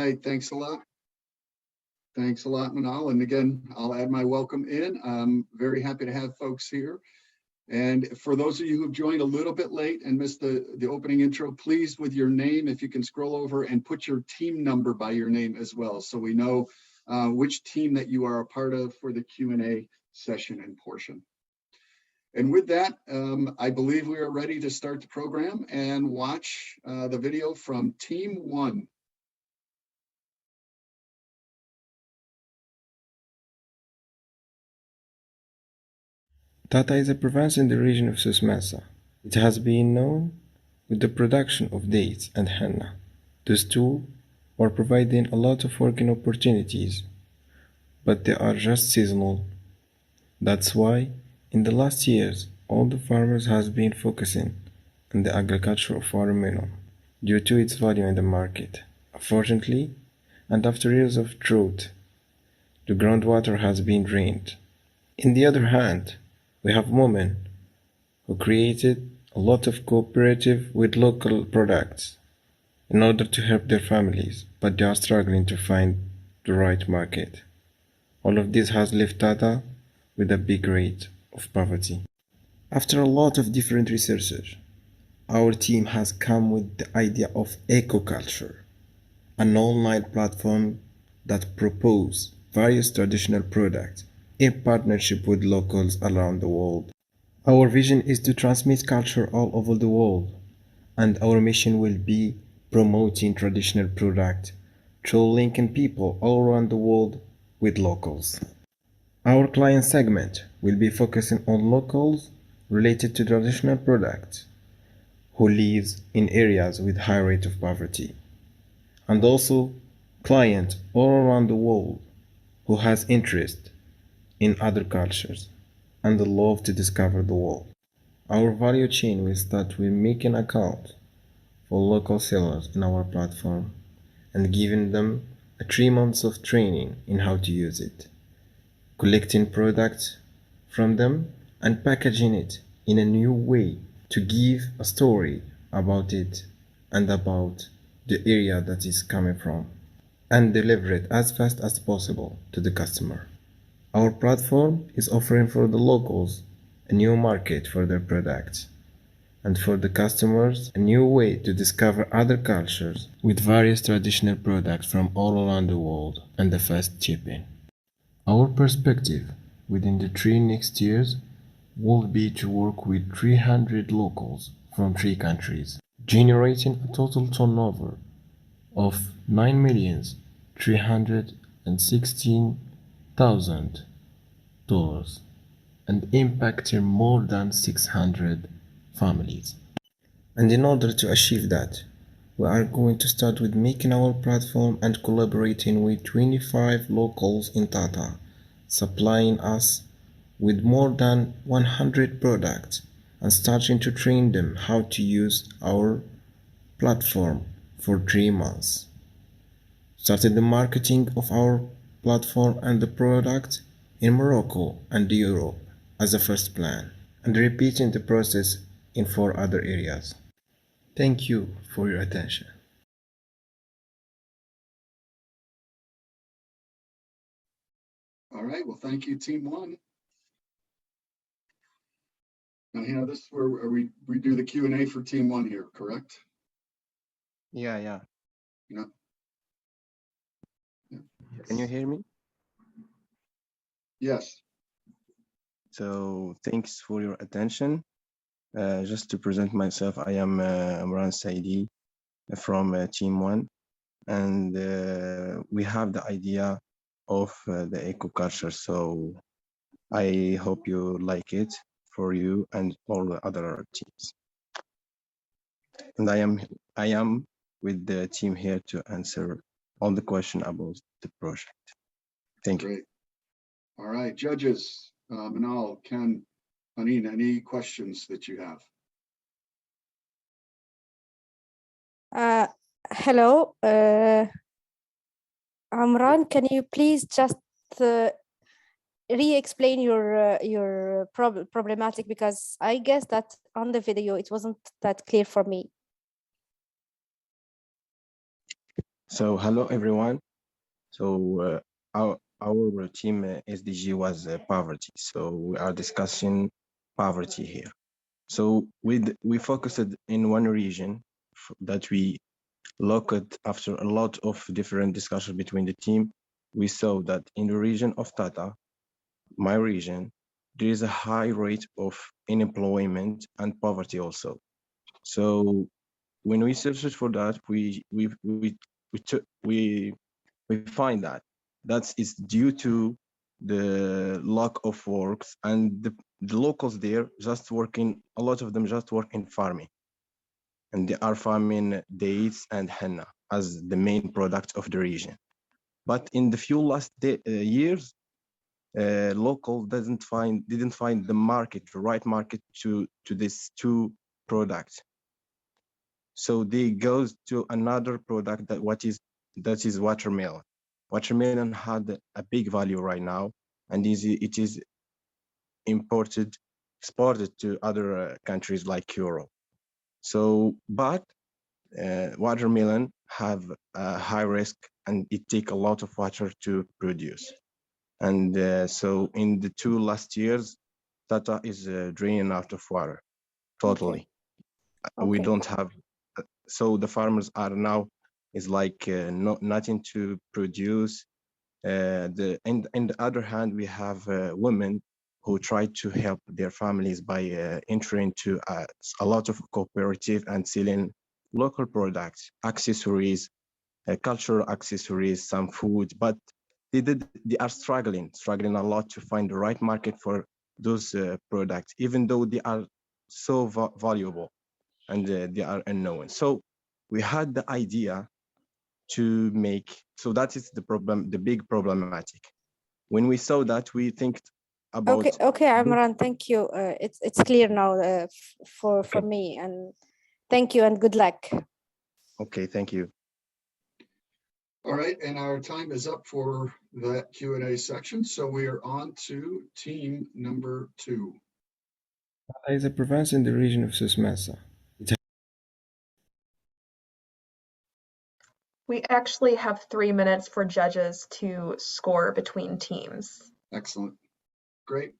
right, thanks a lot. Thanks a lot, Manal. And again, I'll add my welcome in. I'm very happy to have folks here. And for those of you who've joined a little bit late and missed the opening intro, please, with your name, if you can scroll over and put your team number by your name as well, so we know which team that you are a part of for the Q&A session and portion. And with that, I believe we are ready to start the program and watch the video from Team 1. Tata is a province in the region of Susmasa. It has been known with the production of dates and henna. These two are providing a lot of working opportunities, but they are just seasonal. That's why, in the last years, all the farmers has been focusing on the agriculture of watermelon due to its value in the market. Unfortunately, and after years of drought, the groundwater has been drained. On the other hand, we have women who created a lot of cooperative with local products in order to help their families, but they are struggling to find the right market. All of this has left Tata with a big rate of poverty. After a lot of different research, our team has come with the idea of eco-culture, an online platform that proposes various traditional products in partnership with locals around the world. Our vision is to transmit culture all over the world, and our mission will be promoting traditional products through linking people all around the world with locals. Our client segment will be focusing on locals related to traditional products who lives in areas with high rate of poverty, and also clients all around the world who has interest in other cultures and the love to discover the world. Our value chain will start with making account for local sellers in our platform and giving them 3 months of training in how to use it, collecting products from them and packaging it in a new way to give a story about it and about the area that is coming from, and deliver it as fast as possible to the customer. Our platform is offering for the locals a new market for their products, and for the customers a new way to discover other cultures with various traditional products from all around the world and the fast shipping. Our perspective within the 3 next years will be to work with 300 locals from 3 countries, generating a total turnover of $9,316,000 and impacting more than 600 families. And in order to achieve that, we are going to start with making our platform and collaborating with 25 locals in Tata, supplying us with more than 100 products and starting to train them how to use our platform for 3 months. Started the marketing of our platform and the product in Morocco and Europe as a first plan, and repeating the process in 4 other areas. Thank you for your attention. All right, well, thank you, Team 1. Now, this is where we do the Q&A for Team 1 here, correct? Yeah. Yeah. Can you hear me? Yes. So thanks for your attention. Just to present myself, I am Imran Saidi from Team 1, and we have the idea of the eco culture. So I hope you like it for you and all the other teams. And I am with the team here to answer all the questions about the project. Thank you. Great. All right, judges, Manal, Ken, Anin, any questions that you have? Hello, Amran, can you please just re-explain your problematic, because I guess that on the video it wasn't that clear for me. So hello everyone. So our team SDG was poverty. So we are discussing poverty here. So we focused in one region that we looked after a lot of different discussions between the team. We saw that in the region of Tata, my region, there is a high rate of unemployment and poverty also. So when we searched for that, we find that that is due to the lack of works, and the locals there just working, a lot of them just work in farming, and they are farming dates and henna as the main product of the region. But in the few last years, local didn't find the market, the right market to these two products. So they goes to another product that is watermelon. Watermelon had a big value right now, and it is exported to other countries like Europe. So, but watermelon have a high risk, and it take a lot of water to produce. And so in the two last years, Tata is draining out of water totally. We Okay. don't have, so the farmers are now is like nothing to produce. And on the other hand, we have women who try to help their families by entering to a lot of cooperative and selling local products, accessories, cultural accessories, some food, but they are struggling a lot to find the right market for those products, even though they are so valuable, and they are unknown. So we had the idea to make, so that is the problem, the big problematic. When we saw that, we think about, Okay, Amran, thank you. It's clear now for okay, me, and thank you and good luck. okay, thank you. All right, and our time is up for that Q&A section. So we are on to team number 2. Tata is a province in the region of Susmesa. We actually have 3 minutes for judges to score between teams. Excellent. Great.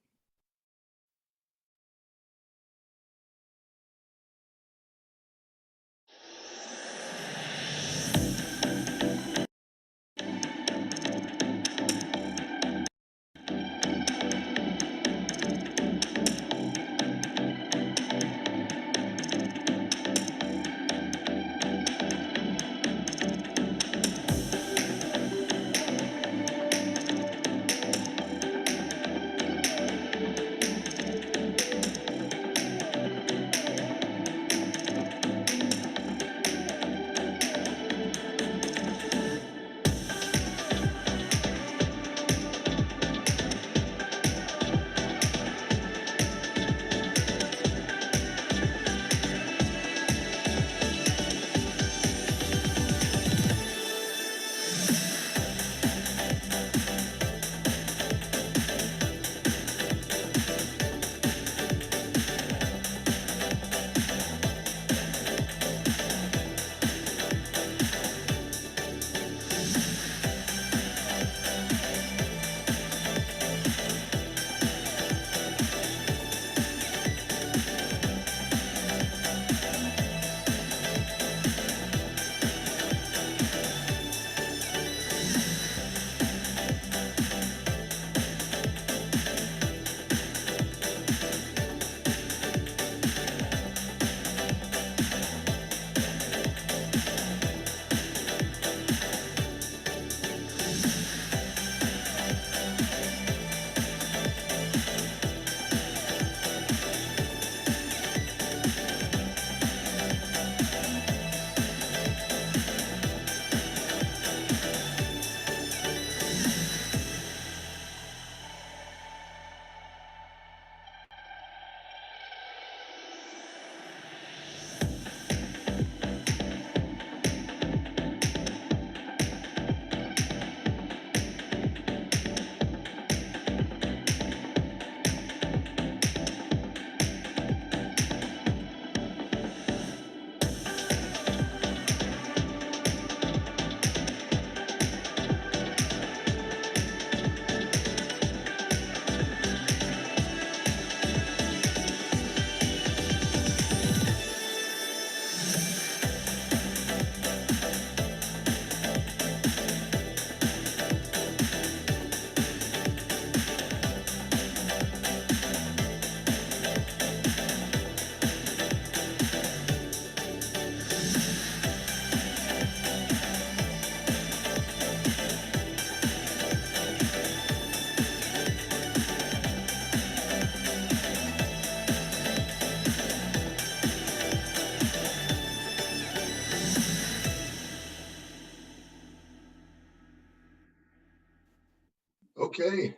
Okay,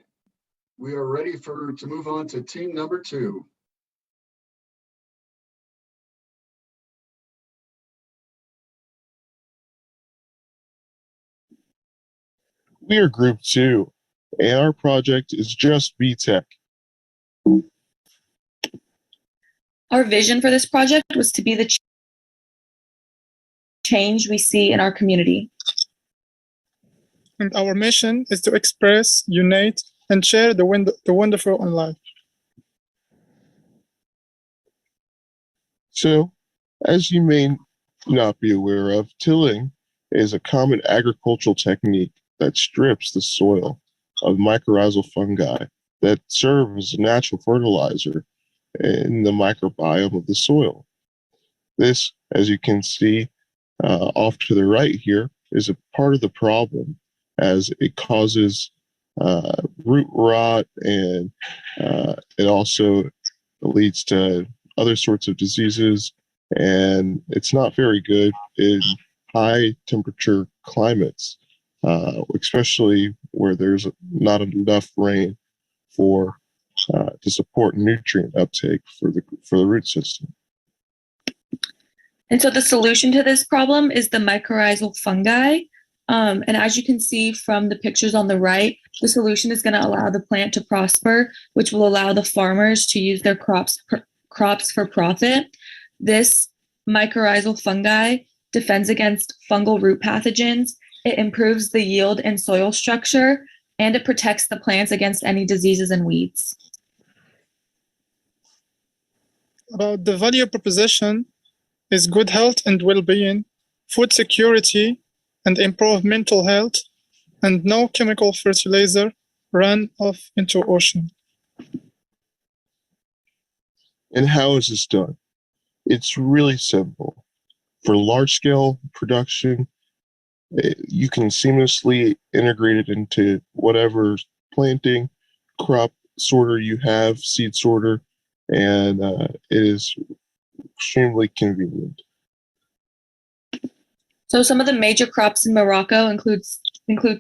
we are ready to move on to team number 2. We are Group 2, and our project is just VTech. Our vision for this project was to be the change we see in our community. And our mission is to express, unite, and share the wonderful in life. So, as you may not be aware of, tilling is a common agricultural technique that strips the soil of mycorrhizal fungi that serve as a natural fertilizer in the microbiome of the soil. This, as you can see off to the right here, is a part of the problem, as it causes root rot, and it also leads to other sorts of diseases, and it's not very good in high temperature climates, especially where there's not enough rain for to support nutrient uptake for the root system. And so the solution to this problem is the mycorrhizal fungi. And as you can see from the pictures on the right, the solution is going to allow the plant to prosper, which will allow the farmers to use their crops for profit. This mycorrhizal fungi defends against fungal root pathogens. It improves the yield and soil structure, and it protects the plants against any diseases and weeds. About the value proposition is good health and well-being, food security, and improved mental health, and no chemical fertilizer run off into ocean. And how is this done? It's really simple. For large-scale production, you can seamlessly integrate it into whatever planting, crop sorter you have, seed sorter, and it is extremely convenient. So some of the major crops in Morocco include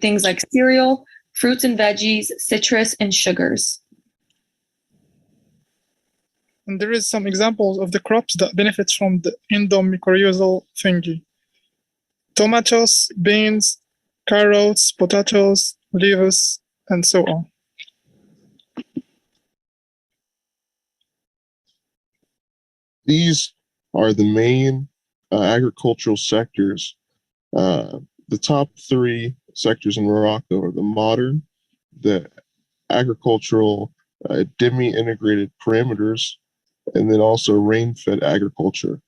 things like cereal, fruits and veggies, citrus, and sugars. And there is some examples of the crops that benefit from the endomycorrhizal fungi. Tomatoes, beans, carrots, potatoes, leaves, and so on. These are the main agricultural sectors. The top 3 sectors in Morocco are the modern, the agricultural demi-integrated parameters, and then also rain-fed agriculture.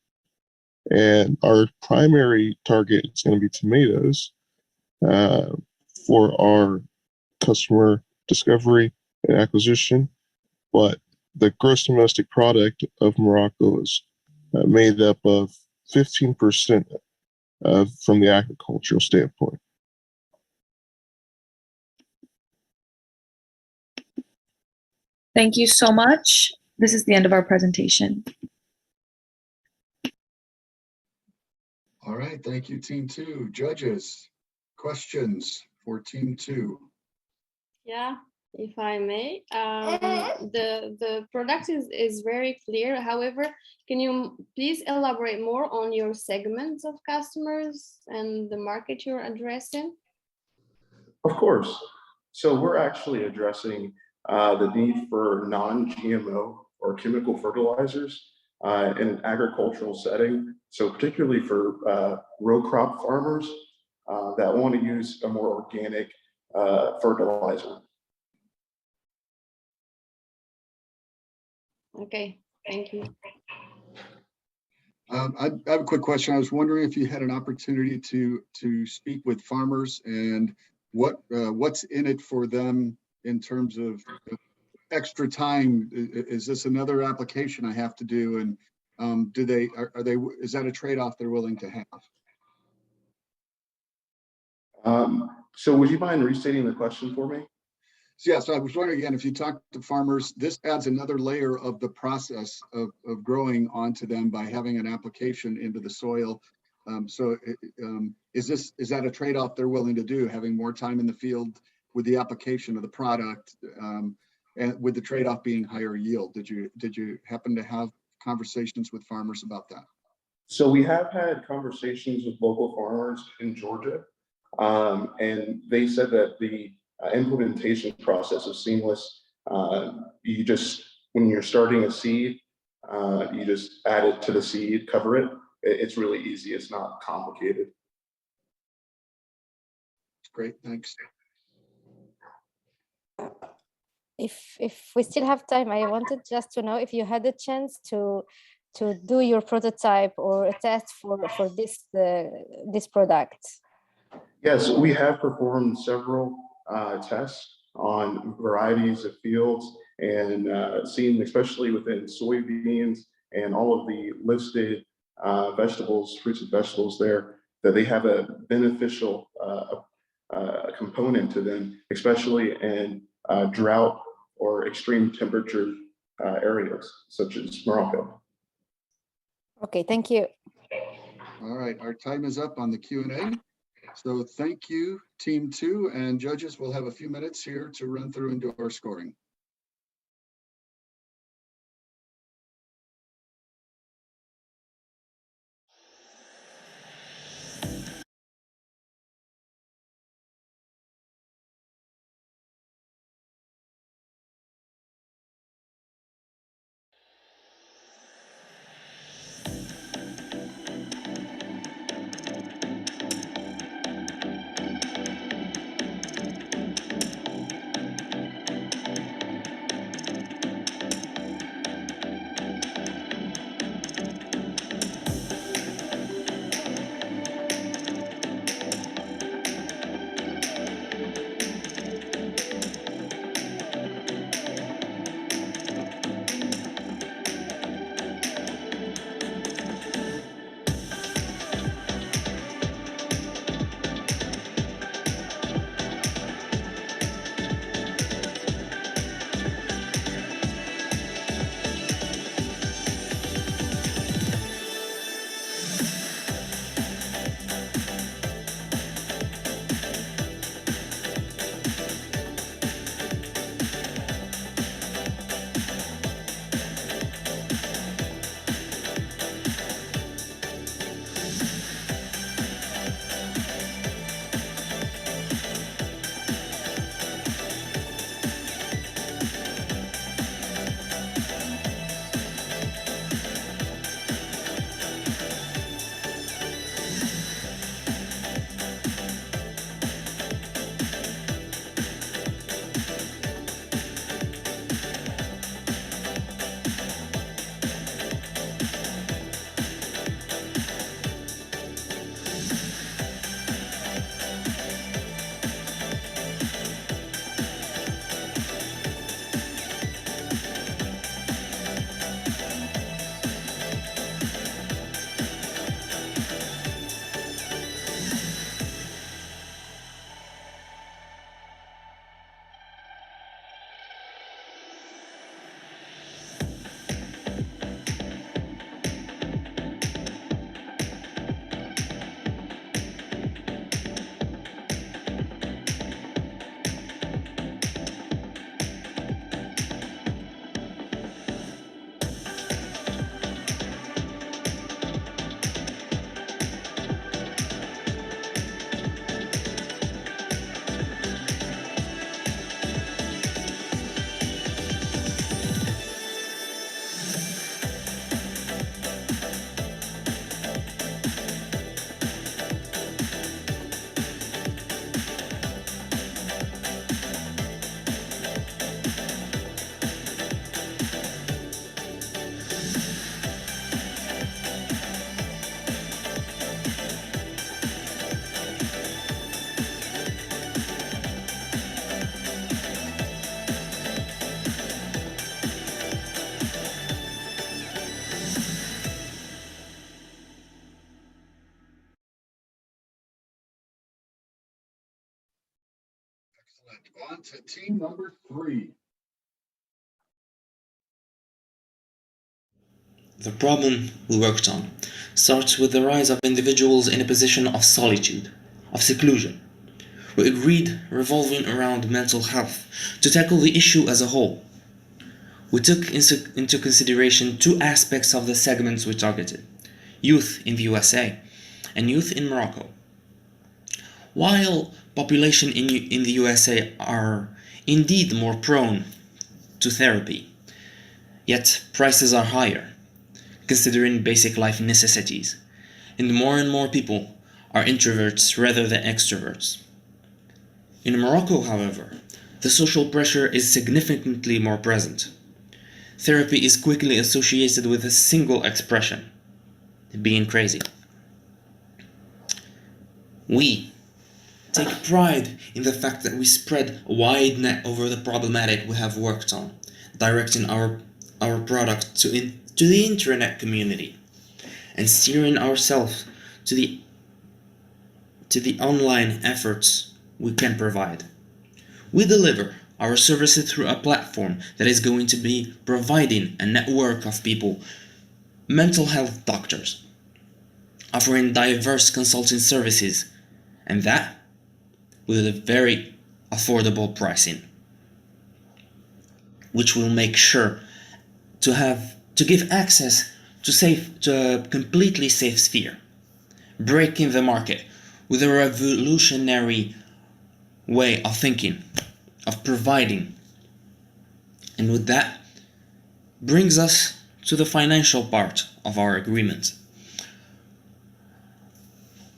And our primary target is going to be tomatoes for our customer discovery and acquisition, but the gross domestic product of Morocco is made up of 15% from the agricultural standpoint. Thank you so much. This is the end of our presentation. All right, thank you, team 2. Judges, questions for team 2? Yeah, if I may. The product is very clear. However, can you please elaborate more on your segments of customers and the market you're addressing? Of course. So we're actually addressing the need for non-GMO or chemical fertilizers in an agricultural setting. So particularly for row crop farmers that want to use a more organic fertilizer. Okay, thank you. I have a quick question. I was wondering if you had an opportunity to speak with farmers and what's in it for them in terms of extra time. Is this another application I have to do? And is that a trade-off they're willing to have? So would you mind restating the question for me? So yeah, so I was wondering again, if you talk to farmers, this adds another layer of the process of growing onto them by having an application into the soil. Is that a trade-off they're willing to do, having more time in the field with the application of the product, and with the trade-off being higher yield. Did you happen to have conversations with farmers about that? So we have had conversations with local farmers in Georgia, and they said that the implementation process is seamless. You just, when you're starting a seed, you just add it to the seed, cover it. It's really easy. It's not complicated. Great, thanks. If we still have time, I wanted just to know if you had a chance to do your prototype or a test for this product. Yes, we have performed several tests on varieties of fields and seen, especially within soybeans and all of the listed vegetables, fruits and vegetables there, that they have a beneficial component to them, especially in drought or extreme temperature areas such as Morocco. Okay, thank you. All right, our time is up on the Q&A. So thank you, Team 2, and judges. We'll have a few minutes here to run through and do our scoring. Excellent. On to team number 3. The problem we worked on starts with the rise of individuals in a position of solitude, of seclusion. we agreed revolving around mental health to tackle the issue as a whole. We took into consideration two aspects of the segments we targeted: youth in the USA and youth in Morocco. While population in the USA are indeed more prone to therapy, yet prices are higher, considering basic life necessities, and more people are introverts rather than extroverts. In Morocco, however, the social pressure is significantly more present. Therapy is quickly associated with a single expression: being crazy. We take pride in the fact that we spread a wide net over the problematic we have worked on, directing our product to the internet community, and steering ourselves to the online efforts we can provide. We deliver our services through a platform that is going to be providing a network of people, mental health doctors, offering diverse consulting services, and that with a very affordable pricing, which will make sure to give access to a completely safe sphere, breaking the market with a revolutionary way of thinking, of providing. And with that brings us to the financial part of our agreement.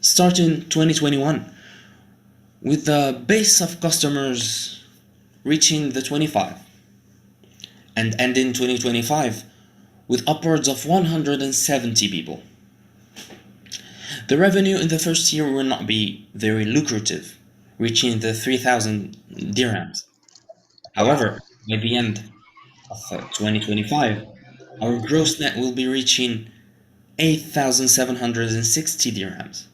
Starting 2021, with the base of customers reaching the 25, and ending 2025 with upwards of 170 people. The revenue in the first year will not be very lucrative, reaching the 3,000 dirhams. However, by the end of 2025, our gross net will be reaching 8,760 dirhams.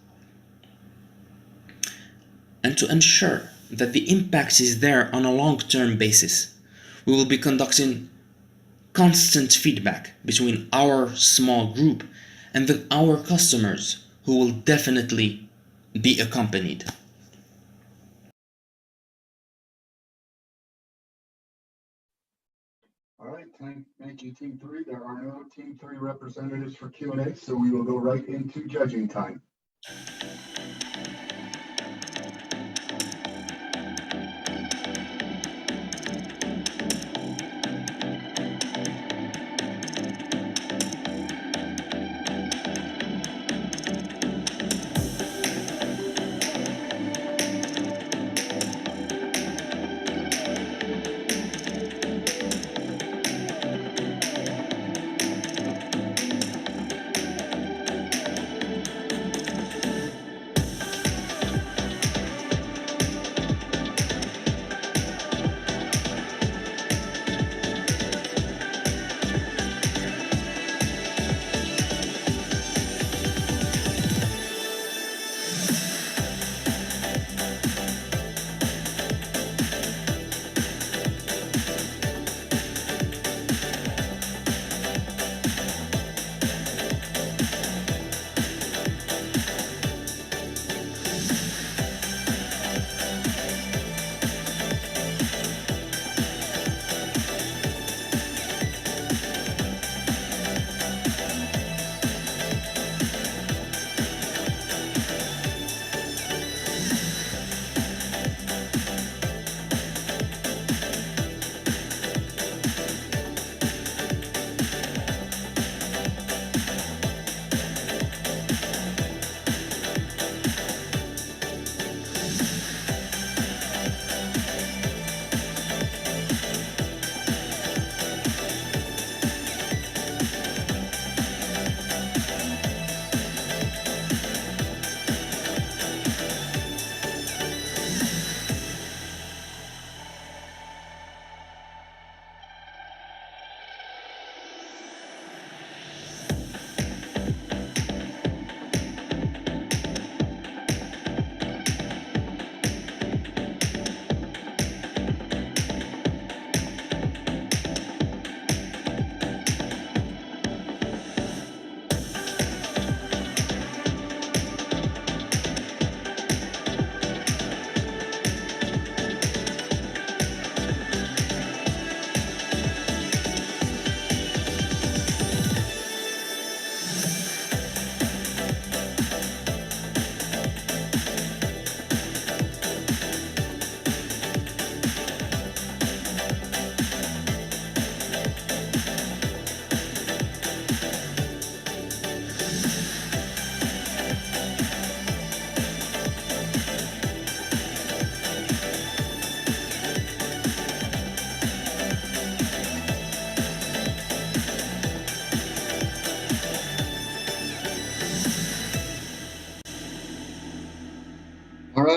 And to ensure that the impact is there on a long-term basis, we will be conducting constant feedback between our small group and our customers, who will definitely be accompanied. All right, thank you, Team 3. There are no Team 3 representatives for Q&A, so we will go right into judging time.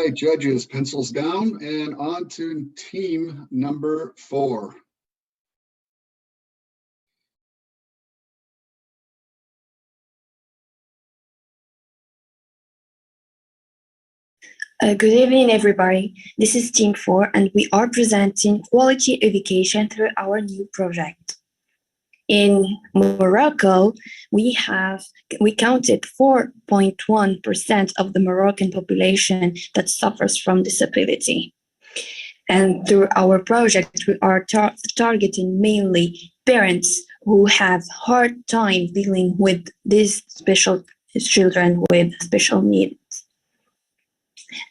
right, judges, pencils down and on to team number 4. Good evening, everybody. This is Team 4, and we are presenting quality education through our new project. In Morocco, we counted 4.1% of the Moroccan population that suffers from disability. And through our project, we are targeting mainly parents who have hard time dealing with these special children with special needs.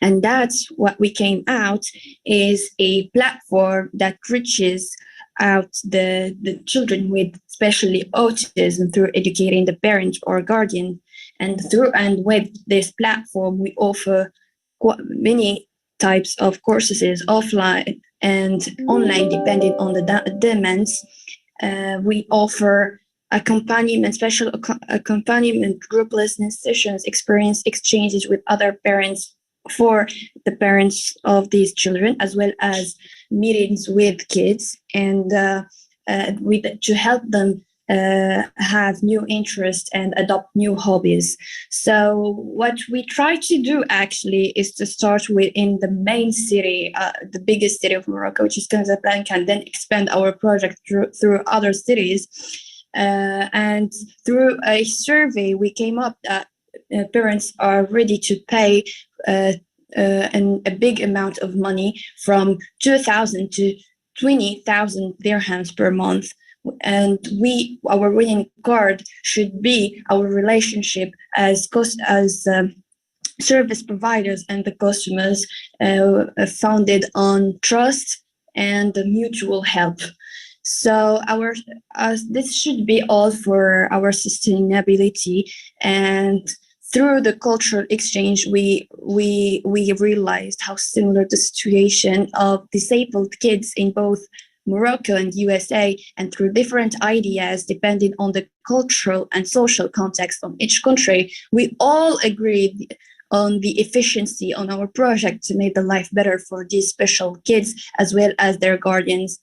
And that's what we came out is a platform that reaches out the children with especially autism through educating the parent or guardian. And with this platform, we offer many types of courses offline and online, depending on the demands. We offer special accompaniment, group listening sessions, experience exchanges with other parents for the parents of these children, as well as meetings with kids and to help them have new interests and adopt new hobbies. So what we try to do actually is to start within the main city, the biggest city of Morocco, which is Casablanca, and then expand our project through other cities. And through a survey, we came up that parents are ready to pay a big amount of money from 2,000 to 20,000 dirhams per month. And our winning card should be our relationship as service providers and the customers, founded on trust and mutual help. So this should be all for our sustainability. And through the cultural exchange, we realized how similar the situation of disabled kids in both Morocco and USA, and through different ideas depending on the cultural and social context of each country, we all agreed on the efficiency on our project to make the life better for these special kids as well as their guardians.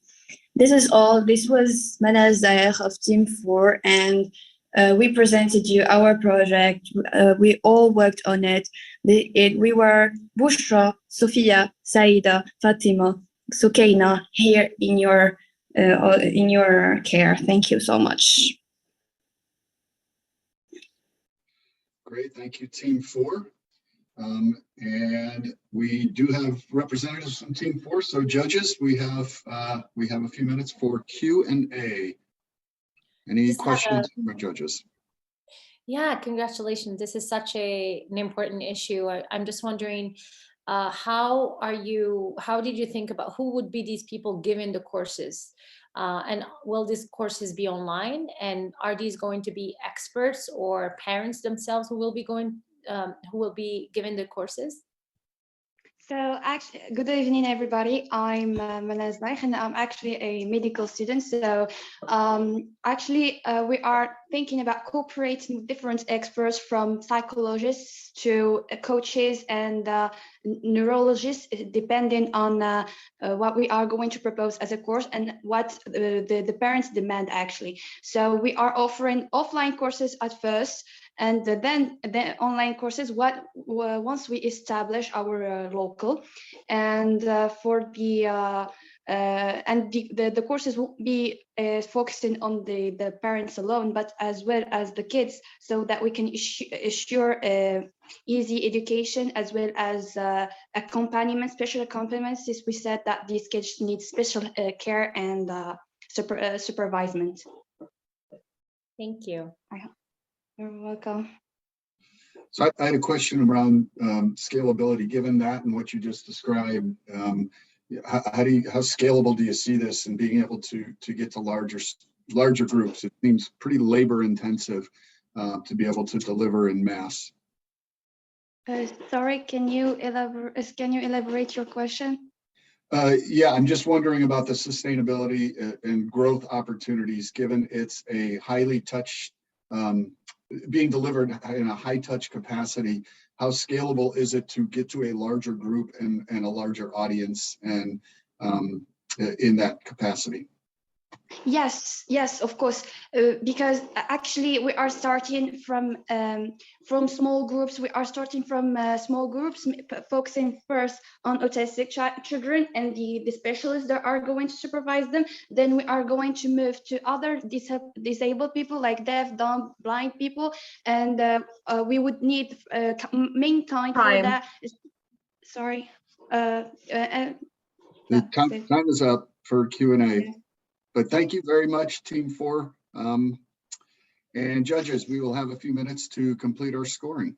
This is all. This was Manal Zayer of Team 4, and we presented you our project. We all worked on it. We were Bushra, Sofia, Saida, Fatima, Sukaina here in your care. Thank you so much. Great, thank you, Team 4. And we do have representatives from Team 4. So judges, we have a few minutes for Q&A. Any questions for judges? Yeah, congratulations. This is such an important issue. I'm just wondering, how did you think about who would be these people given the courses? And will these courses be online? And are these going to be experts or parents themselves who will be given the courses? So actually, good evening, everybody. I'm Manal Zayer, and I'm actually a medical student. So we are thinking about cooperating with different experts, from psychologists to coaches and neurologists, depending on what we are going to propose as a course and what the parents demand actually. So we are offering offline courses at first, and then the online courses once we establish our local. And for the courses won't be focusing on the parents alone, but as well as the kids, so that we can assure easy education as well as special accompaniments, since we said that these kids need special care and supervisement. Thank you. You're welcome. So I had a question around scalability. Given that and what you just described, how scalable do you see this and being able to get to larger groups? It seems pretty labor intensive to be able to deliver in mass. Sorry, can you elaborate your question? Yeah, I'm just wondering about the sustainability and growth opportunities, given it's a highly touched, being delivered in a high touch capacity. how scalable is it to get to a larger group and a larger audience and in that capacity? Yes, of course, because actually we are starting from small groups. We are starting from small groups, focusing first on autistic children and the specialists that are going to supervise them. Then we are going to move to other disabled people like deaf, dumb, blind people, and we would need mankind for that. Sorry. The time is up for Q&A. But thank you very much, Team 4. And judges, we will have a few minutes to complete our scoring.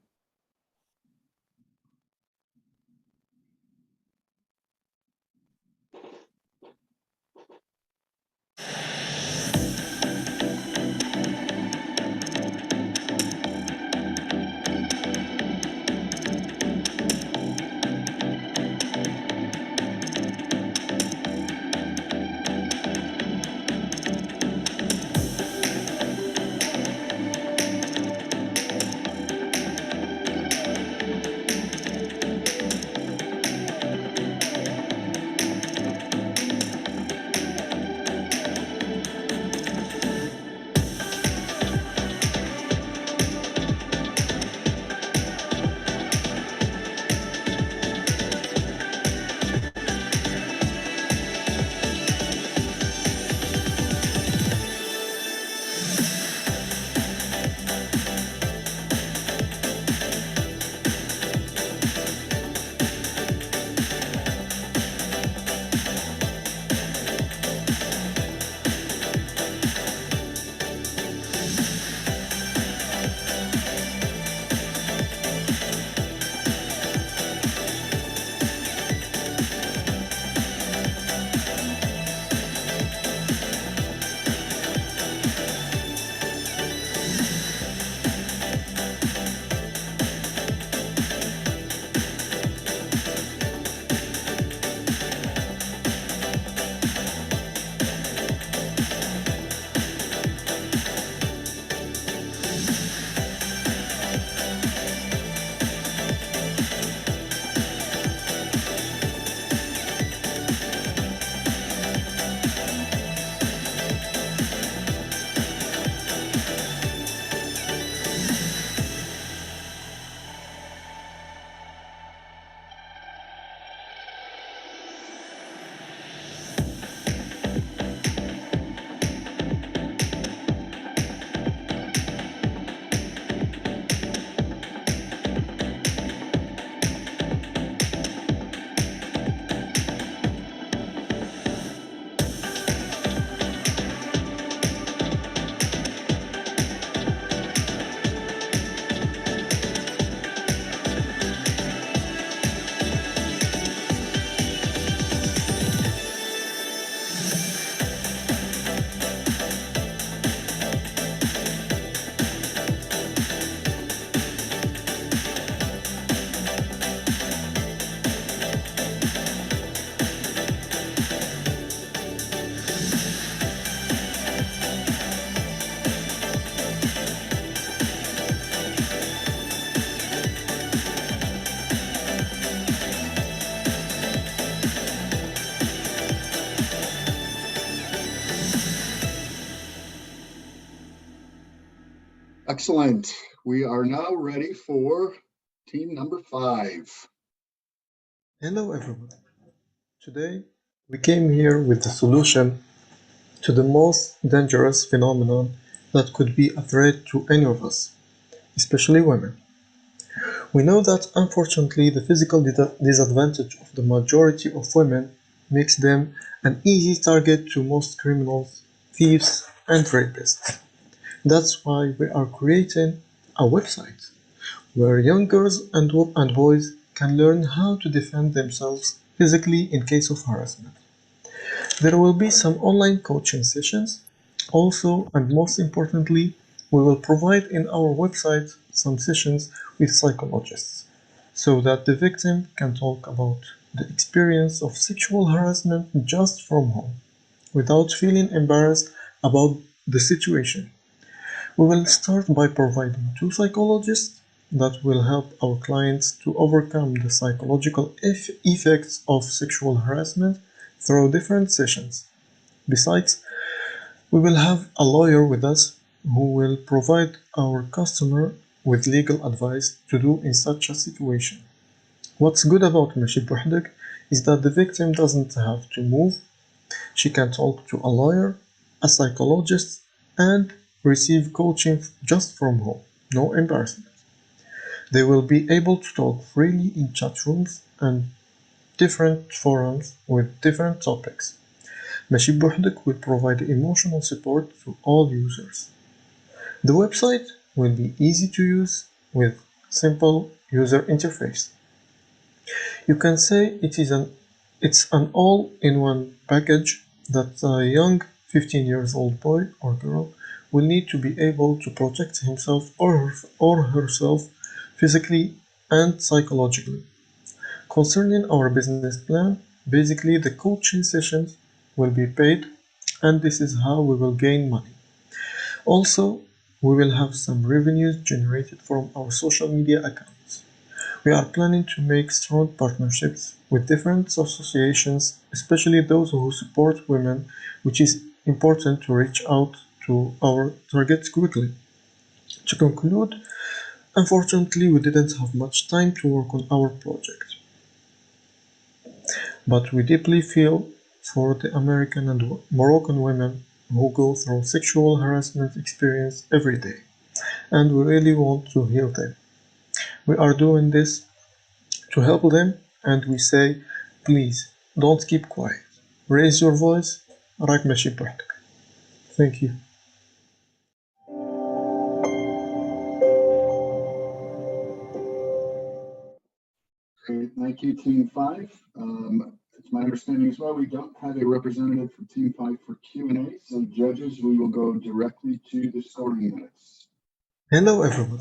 Excellent. We are now ready for team number 5. Hello everyone. Today we came here with the solution to the most dangerous phenomenon that could be a threat to any of us, especially women. We know that unfortunately the physical disadvantage of the majority of women makes them an easy target to most criminals, thieves, and rapists. That's why we are creating a website where young girls and boys can learn how to defend themselves physically in case of harassment. There will be some online coaching sessions. Also, and most importantly, we will provide in our website some sessions with psychologists so that the victim can talk about the experience of sexual harassment just from home without feeling embarrassed about the situation. We will start by providing 2 psychologists that will help our clients to overcome the psychological effects of sexual harassment through different sessions. Besides, we will have a lawyer with us who will provide our customer with legal advice to do in such a situation. What's good about Mashib Buhdek is that the victim doesn't have to move. She can talk to a lawyer, a psychologist, and receive coaching just from home. No embarrassment. They will be able to talk freely in chat rooms and different forums with different topics. Mashib Buhdek will provide emotional support to all users. The website will be easy to use with simple user interface. You can say it's an all-in-one package that a young 15 years old boy or girl will need to be able to protect himself or herself physically and psychologically. Concerning our business plan, basically the coaching sessions will be paid, and this is how we will gain money. Also, we will have some revenues generated from our social media accounts. We are planning to make strong partnerships with different associations, especially those who support women, which is important to reach out to our targets quickly. To conclude, unfortunately, we didn't have much time to work on our project, but we deeply feel for the American and Moroccan women who go through sexual harassment experience every day, and we really want to heal them. We are doing this to help them, and we say, please don't keep quiet. Raise your voice. راك ماشي بوحدك. Thank you. Great, thank you, Team 5. It's my understanding as well, we don't have a representative from Team 5 for Q&A, so judges, we will go directly to the scoring minutes. Hello, everyone.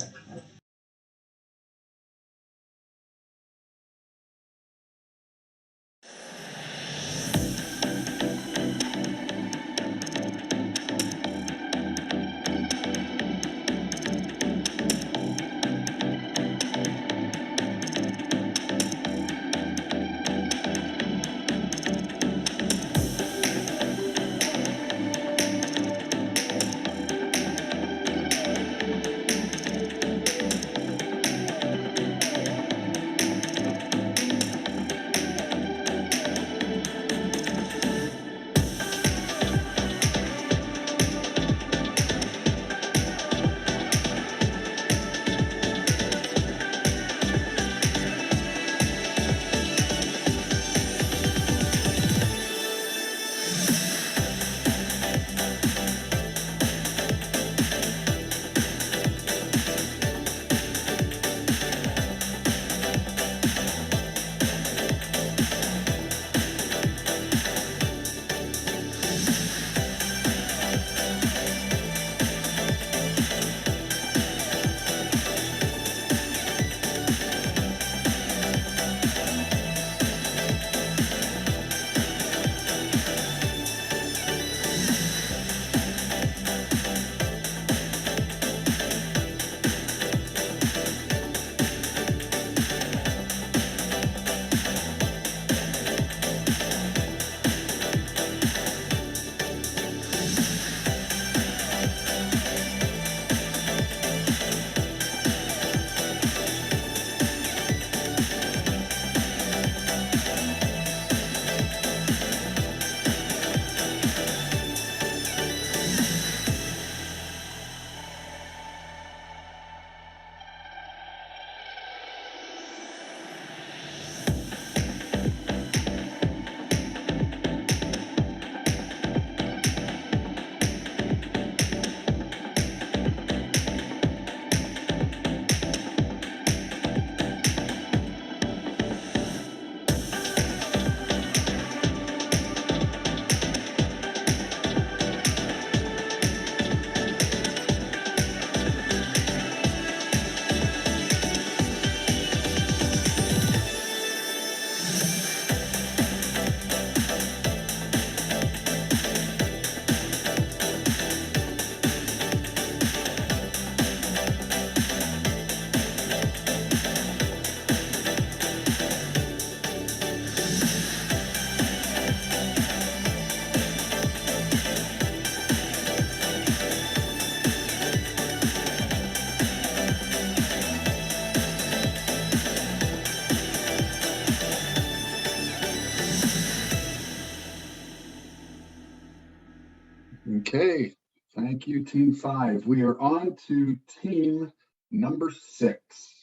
Okay, thank you, Team 5. We are on to team number 6.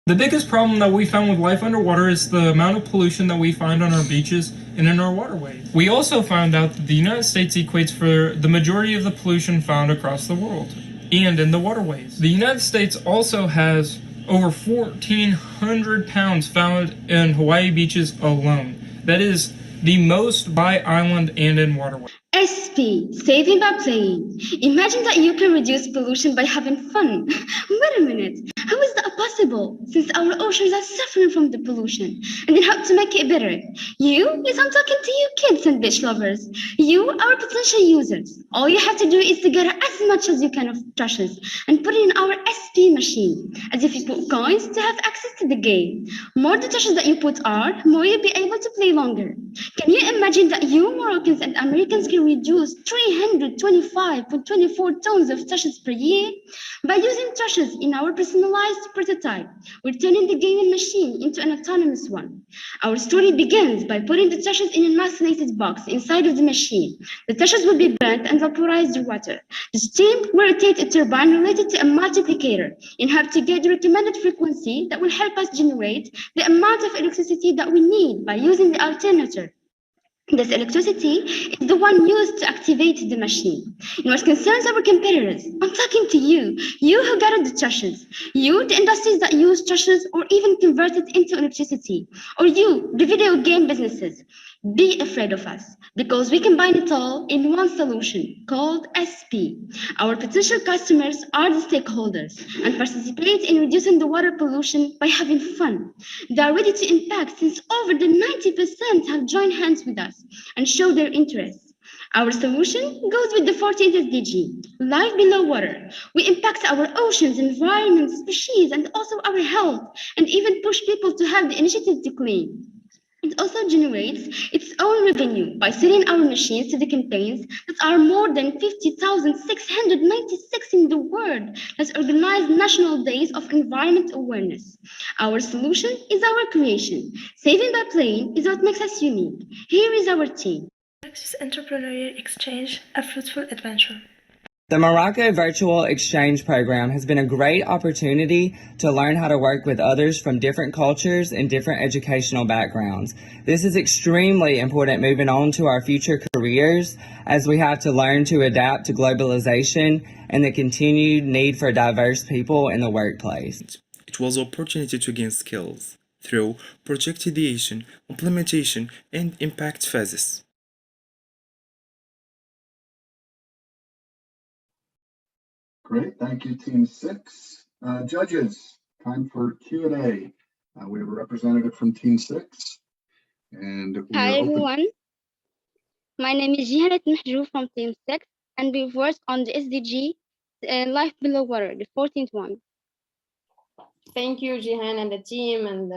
The biggest problem that we found with life underwater is the amount of pollution that we find on our beaches and in our waterways. We also found out that the United States equates for the majority of the pollution found across the world and in the waterways. The United States also has over 1,400 pounds found in Hawaii beaches alone. That is the most by island and in waterways. SP, saving by playing. Imagine that you can reduce pollution by having fun. Wait a minute, how is that possible? Since our oceans are suffering from the pollution, and then how to make it better? Yes, I'm talking to you kids and beach lovers. You, our potential users. All you have to do is to get as much as you can of trashes and put it in our SP machine, as if you put coins to have access to the game. More the trashes that you put are, more you'll be able to play longer. Can you imagine that you Moroccans and Americans can reduce 325.24 tons of trashes per year? By using trashes in our personalized prototype, we're turning the gaming machine into an autonomous one. Our story begins by putting the trashes in an isolated box inside of the machine. The trashes will be burnt and vaporized in water. The steam will rotate a turbine related to a multiplicator and have to get the recommended frequency that will help us generate the amount of electricity that we need by using the alternator. This electricity is the one used to activate the machine. In what concerns our competitors, I'm talking to you who gathered the trashes, you, the industries that use trashes or even convert it into electricity, or you, the video game businesses. Be afraid of us, because we combine it all in one solution called SP. Our potential customers are the stakeholders and participate in reducing the water pollution by having fun. They are ready to impact since over the 90% have joined hands with us and show their interest. Our solution goes with the 14th SDG, life below water. We impact our oceans, environment, species, and also our health, and even push people to have the initiative to clean. It also generates its own revenue by selling our machines to the campaigns that are more than 50,696 in the world that organize national days of environment awareness. Our solution is our creation. Saving by playing is what makes us unique. Here is our team. Enactus Entrepreneurial Exchange, a fruitful adventure. The Morocco Virtual Exchange Program has been a great opportunity to learn how to work with others from different cultures and different educational backgrounds. This is extremely important moving on to our future careers, as we have to learn to adapt to globalization and the continued need for diverse people in the workplace. It was an opportunity to gain skills through project ideation, implementation, and impact phases. Great, thank you, Team 6. Judges, time for Q&A. We have a representative from Team 6. And hi, everyone. My name is Jihanet Mahjou from Team 6, and we've worked on the SDG, Life Below Water, the 14th one. Thank you, Jihan and the team, and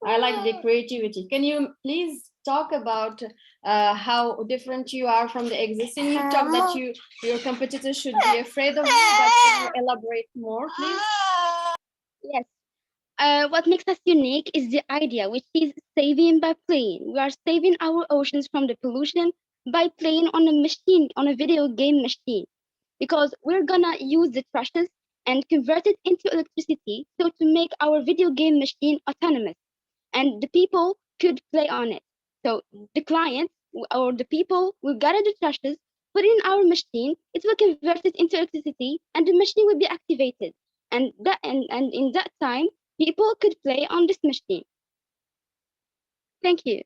I like the creativity. Can you please talk about how different you are from the existing? You talk that your competitors should be afraid of you, but can you elaborate more, please? Yes. What makes us unique is the idea, which is saving by playing. We are saving our oceans from the pollution by playing on a machine, on a video game machine, because we're gonna use the trashes and convert it into electricity, so to make our video game machine autonomous, and the people could play on it. So the clients or the people will gather the trashes, put it in our machine, it will convert it into electricity, and the machine will be activated. And in that time, people could play on this machine. Thank you.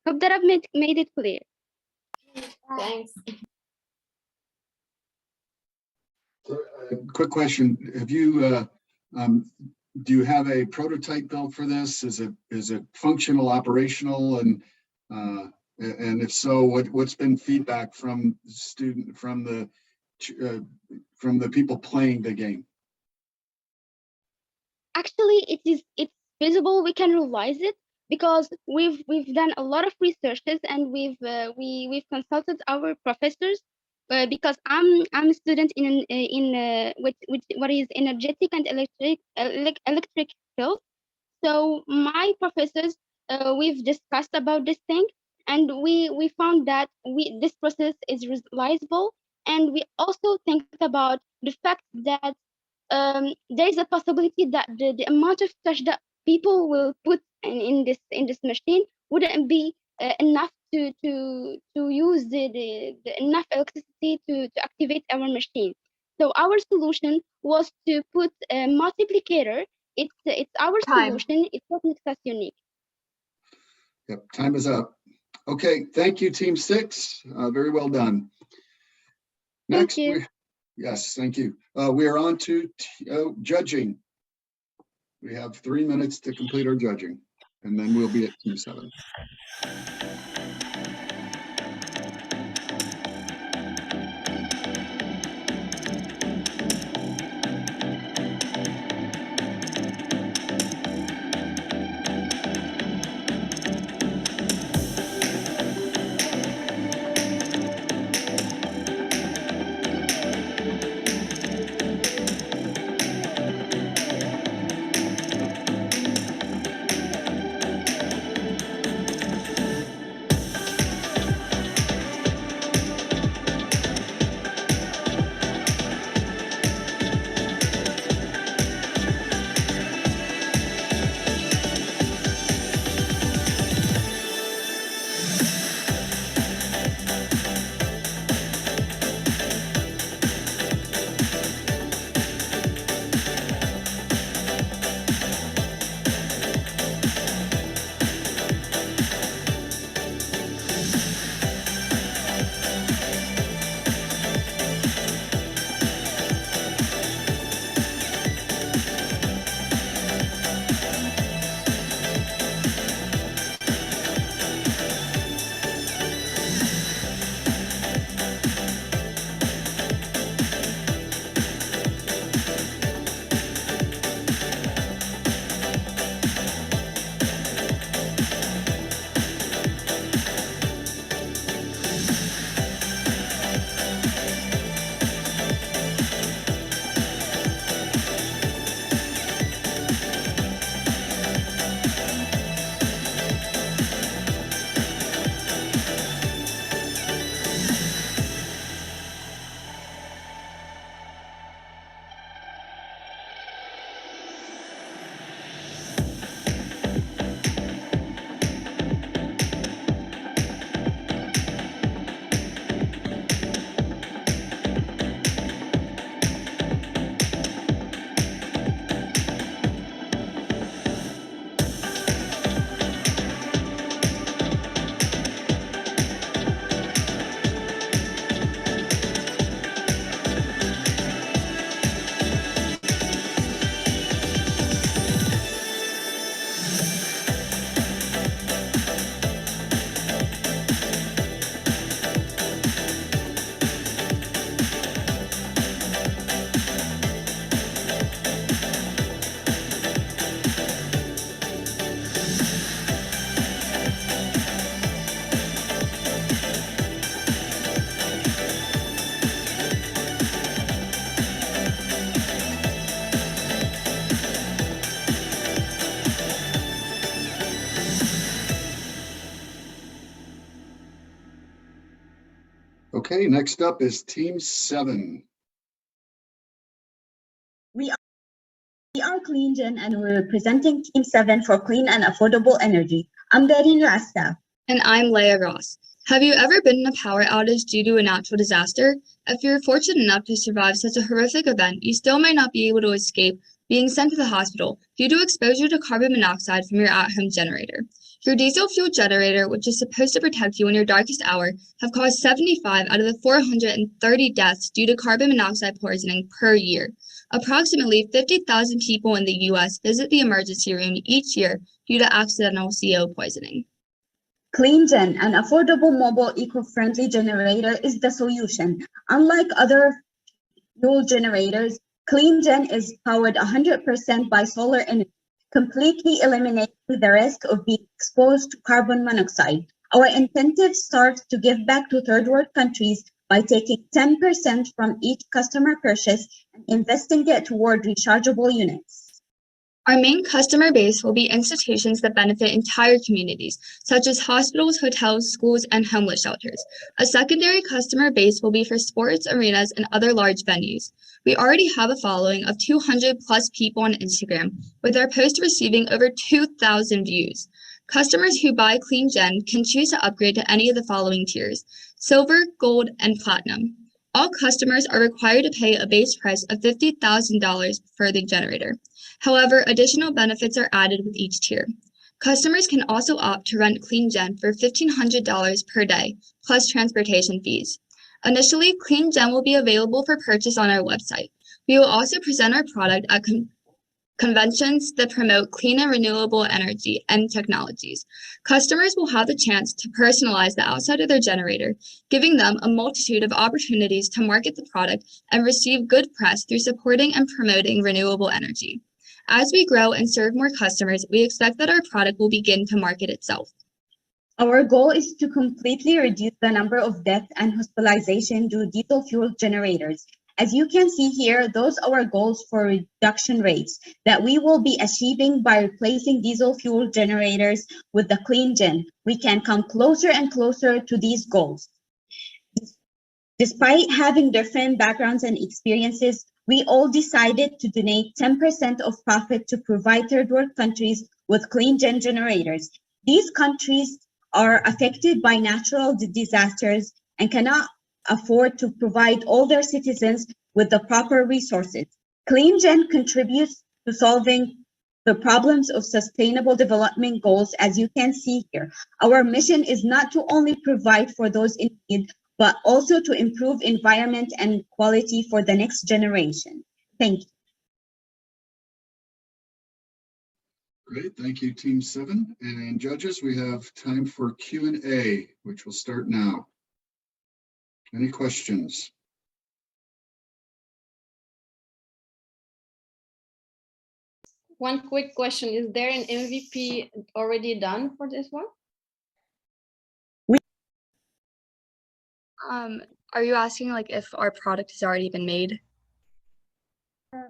Hope that I've made it clear. Thanks. Quick question: have you do you have a prototype built for this? Is it functional, operational, and if so, what's been feedback from the people playing the game? Actually, it's visible. We can realize it because we've done a lot of researches, and we've consulted our professors because I'm a student what is energetic and electric field. So my professors, we've discussed about this thing, and we found that this process is realizable, and we also think about the fact that there is a possibility that the amount of touch that people will put in this machine wouldn't be enough to use the enough electricity to activate our machine. So our solution was to put a multiplicator. It's our solution. It's what makes us unique. Yep, time is up. Okay, thank you, Team 6. Very well done. Next, Thank you. Yes, thank you. We are on to judging. We have 3 minutes to complete our judging, and then we'll be at Team 7. Okay, next up is Team 7. We are CleanGen, and we're representing Team 7 for clean and affordable energy. I'm Darin Rasta. And I'm Leah Ross. Have you ever been in a power outage due to a natural disaster? If you're fortunate enough to survive such a horrific event, you still may not be able to escape being sent to the hospital due to exposure to carbon monoxide from your at-home generator. Your diesel fuel generator, which is supposed to protect you in your darkest hour, have caused 75 out of the 430 deaths due to carbon monoxide poisoning per year. Approximately 50,000 people in the U.S. visit the emergency room each year due to accidental CO poisoning. CleanGen, an affordable, mobile, eco-friendly generator, is the solution. Unlike other fuel generators, CleanGen is powered 100% by solar energy, completely eliminating the risk of being exposed to carbon monoxide. Our incentive starts to give back to third world countries by taking 10% from each customer purchase and investing it toward rechargeable units. Our main customer base will be institutions that benefit entire communities, such as hospitals, hotels, schools, and homeless shelters. A secondary customer base will be for sports arenas and other large venues. We already have a following of 200 plus people on Instagram, with our post receiving over 2,000 views. Customers who buy CleanGen can choose to upgrade to any of the following tiers: Silver, Gold, and Platinum. All customers are required to pay a base price of $50,000 for the generator. However, additional benefits are added with each tier. Customers can also opt to rent CleanGen for $1,500 per day, plus transportation fees. Initially, CleanGen will be available for purchase on our website. We will also present our product at conventions that promote clean and renewable energy and technologies. Customers will have the chance to personalize the outside of their generator, giving them a multitude of opportunities to market the product and receive good press through supporting and promoting renewable energy. As we grow and serve more customers, we expect that our product will begin to market itself. Our goal is to completely reduce the number of deaths and hospitalization due to diesel fuel generators. As you can see here, those are our goals for reduction rates that we will be achieving by replacing diesel fuel generators with the CleanGen. We can come closer and closer to these goals. Despite having different backgrounds and experiences, we all decided to donate 10% of profit to provide third world countries with CleanGen generators. These countries are affected by natural disasters and cannot afford to provide all their citizens with the proper resources. CleanGen contributes to solving the problems of sustainable development goals, as you can see here. Our mission is not to only provide for those in need, but also to improve environment and quality for the next generation. Thank you. Great, thank you, Team 7. And judges, we have time for Q&A, which will start now. Any questions? One quick question, is there an MVP already done for this one? Are you asking like if our product has already been made?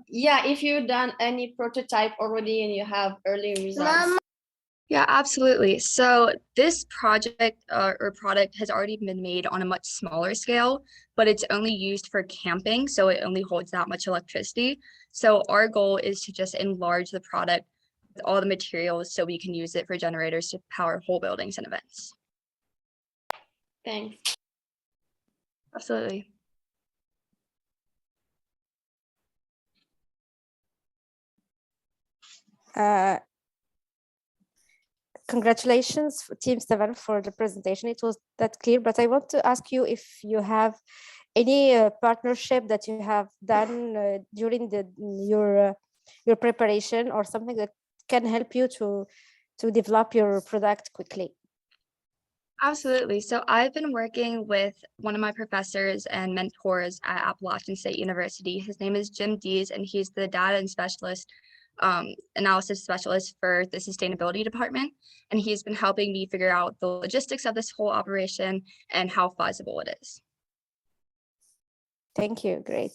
Yeah, if you've done any prototype already and you have early results. Yeah, absolutely. So this project or product has already been made on a much smaller scale, but it's only used for camping, so it only holds that much electricity. So our goal is to just enlarge the product with all the materials so we can use it for generators to power whole buildings and events. Thanks. Absolutely. Congratulations for Team 7 for the presentation. It was that clear, but I want to ask you if you have any partnership that you have done during your preparation or something that can help you to develop your product quickly. Absolutely. So I've been working with one of my professors and mentors at Appalachian State University. His name is Jim Dees, and he's the data and analysis specialist for the sustainability department. And he's been helping me figure out the logistics of this whole operation and how feasible it is. Thank you. Great.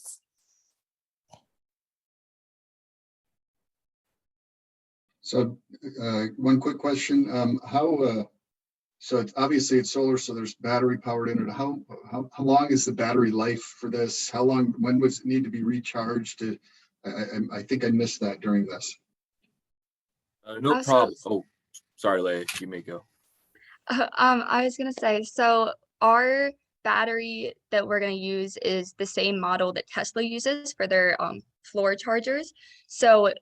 So one quick question, so obviously it's solar, so there's battery powered in it. How long is the battery life for this? When does it need to be recharged? I think I missed that during this. No problem. Oh, sorry, Leigh, you may go. I was gonna say, so our battery that we're gonna use is the same model that Tesla uses for their floor chargers. So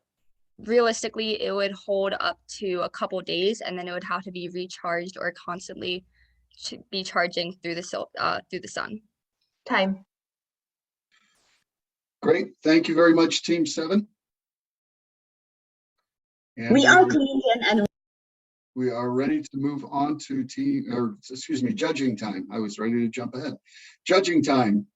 realistically, it would hold up to a couple days, and then it would have to be recharged or constantly be charging through the sun. Time. Great, thank you very much, Team 7. And we are CleanGen, and we are ready to move on to judging time. I was ready to jump ahead. Judging time.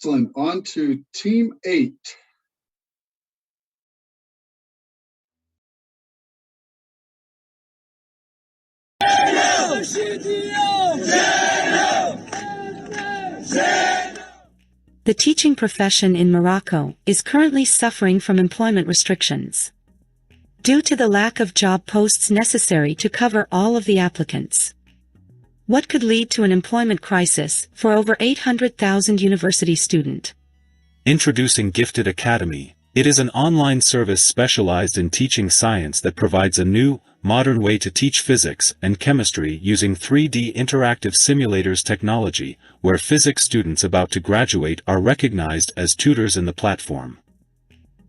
Excellent. On to team 8. The teaching profession in Morocco is currently suffering from employment restrictions due to the lack of job posts necessary to cover all of the applicants. What could lead to an employment crisis for over 800,000 university students? Introducing Gifted Academy. It is an online service specialized in teaching science that provides a new, modern way to teach physics and chemistry using 3D interactive simulators technology, where physics students about to graduate are recognized as tutors in the platform.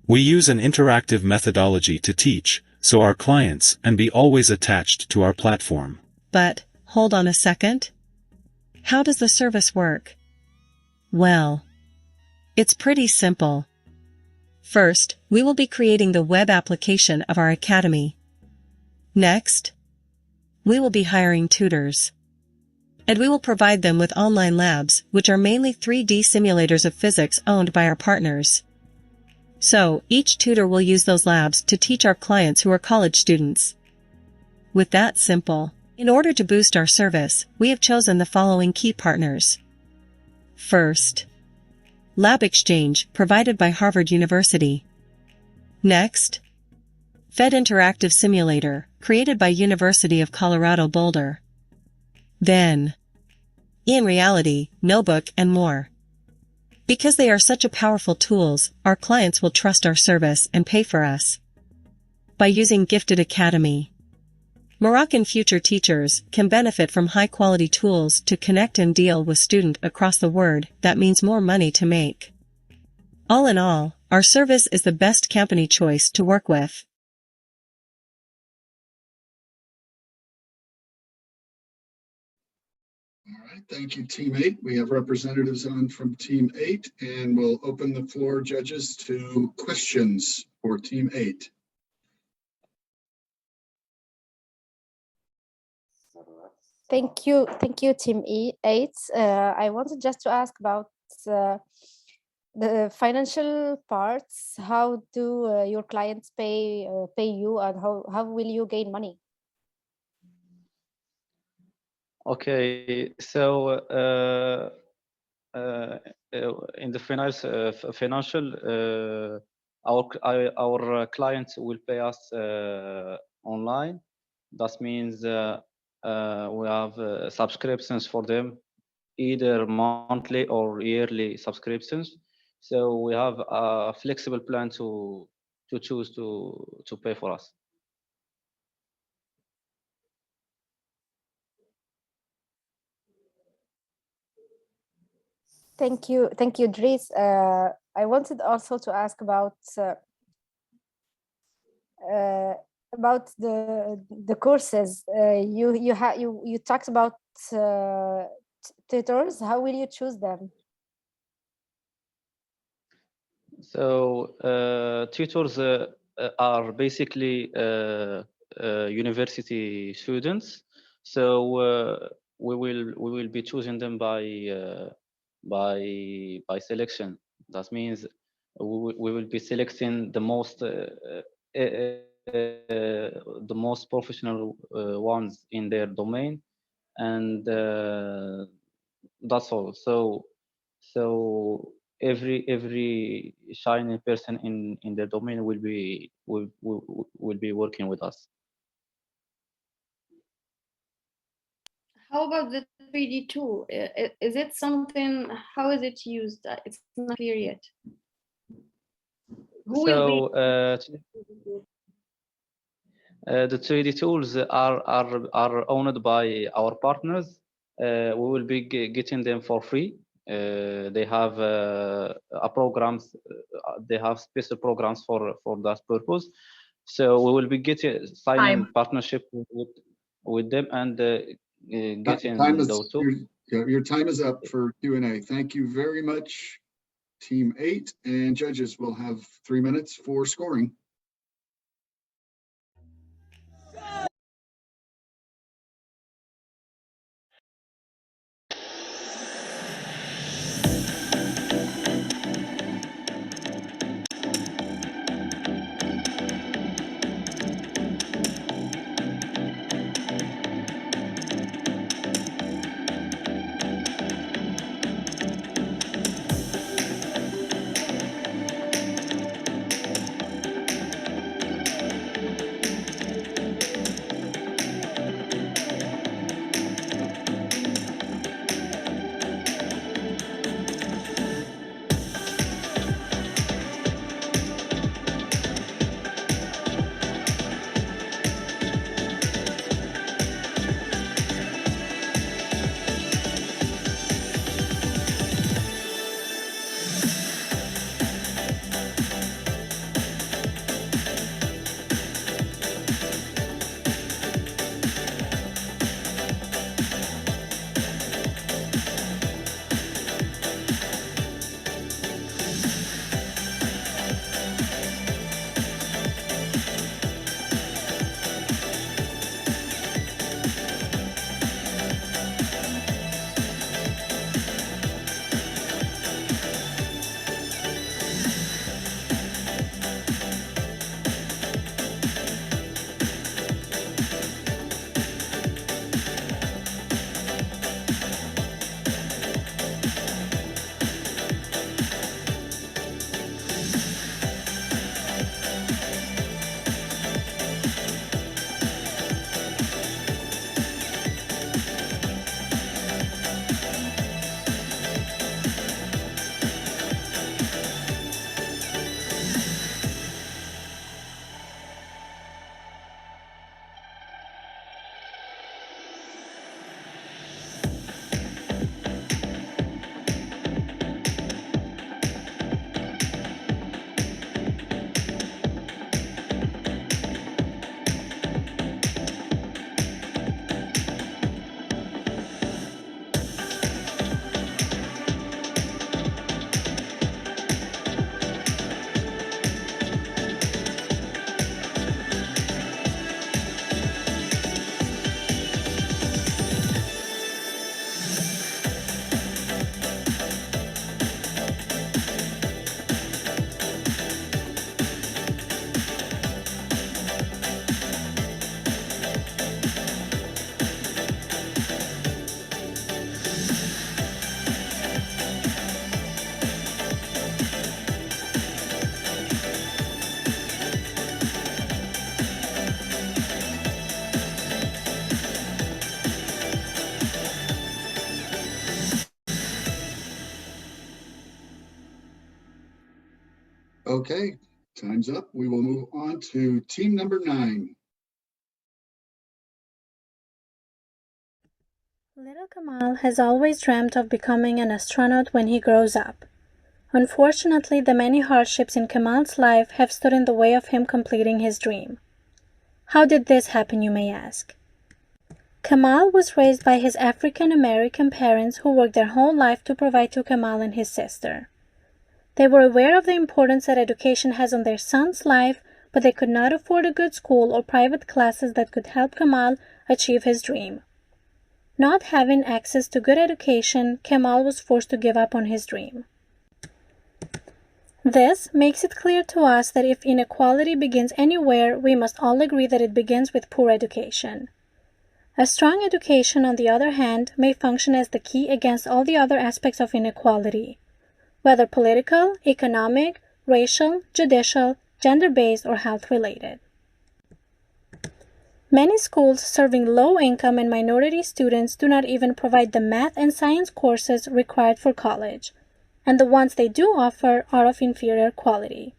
We use an interactive methodology to teach, so our clients can be always attached to our platform. But, hold on a second. How does the service work? Well, it's pretty simple. First, we will be creating the web application of our academy. Next, we will be hiring tutors. And we will provide them with online labs, which are mainly 3D simulators of physics owned by our partners. So, each tutor will use those labs to teach our clients who are college students. With that simple, in order to boost our service, we have chosen the following key partners. First, Lab Exchange, provided by Harvard University. Next, Fed Interactive Simulator, created by University of Colorado Boulder. Then, In Reality, Notebook, and more. Because they are such a powerful tools, our clients will trust our service and pay for us. By using Gifted Academy, Moroccan future teachers can benefit from high-quality tools to connect and deal with students across the world. That means more money to make. All in all, our service is the best company choice to work with. All right, thank you, Team 8. We have representatives on from Team 8, and we'll open the floor, judges, to questions for Team 8. Thank you, Team 8. I wanted just to ask about the financial parts. How do your clients pay you, and how will you gain money? Okay, so in the financial, our clients will pay us online. That means we have subscriptions for them, either monthly or yearly subscriptions. So we have a flexible plan to choose to pay for us. Thank you, Dries. I wanted also to ask about the courses. You talked about tutors. How will you choose them? So tutors are basically university students. So we will be choosing them by selection. That means we will be selecting the most professional ones in their domain, and that's all. So every shining person in their domain will be working with us. How about the 3D tool? Is it something? How is it used? It's not clear yet. So the 3D tools are owned by our partners. We will be getting them for free. They have programs. They have special programs for that purpose. So we will be signing partnership with them and getting those tools. Your time is up for Q&A. Thank you very much, Team 8, and judges will have 3 minutes for scoring. Okay, time's up. We will move on to team number 9. Little Kamal has always dreamt of becoming an astronaut when he grows up. Unfortunately, the many hardships in Kamal's life have stood in the way of him completing his dream. How did this happen, you may ask? Kamal was raised by his African American parents who worked their whole life to provide to Kamal and his sister. They were aware of the importance that education has on their son's life, but they could not afford a good school or private classes that could help Kamal achieve his dream. Not having access to good education, Kamal was forced to give up on his dream. This makes it clear to us that if inequality begins anywhere, we must all agree that it begins with poor education. A strong education, on the other hand, may function as the key against all the other aspects of inequality, whether political, economic, racial, judicial, gender-based, or health-related. Many schools serving low-income and minority students do not even provide the math and science courses required for college, and the ones they do offer are of inferior quality.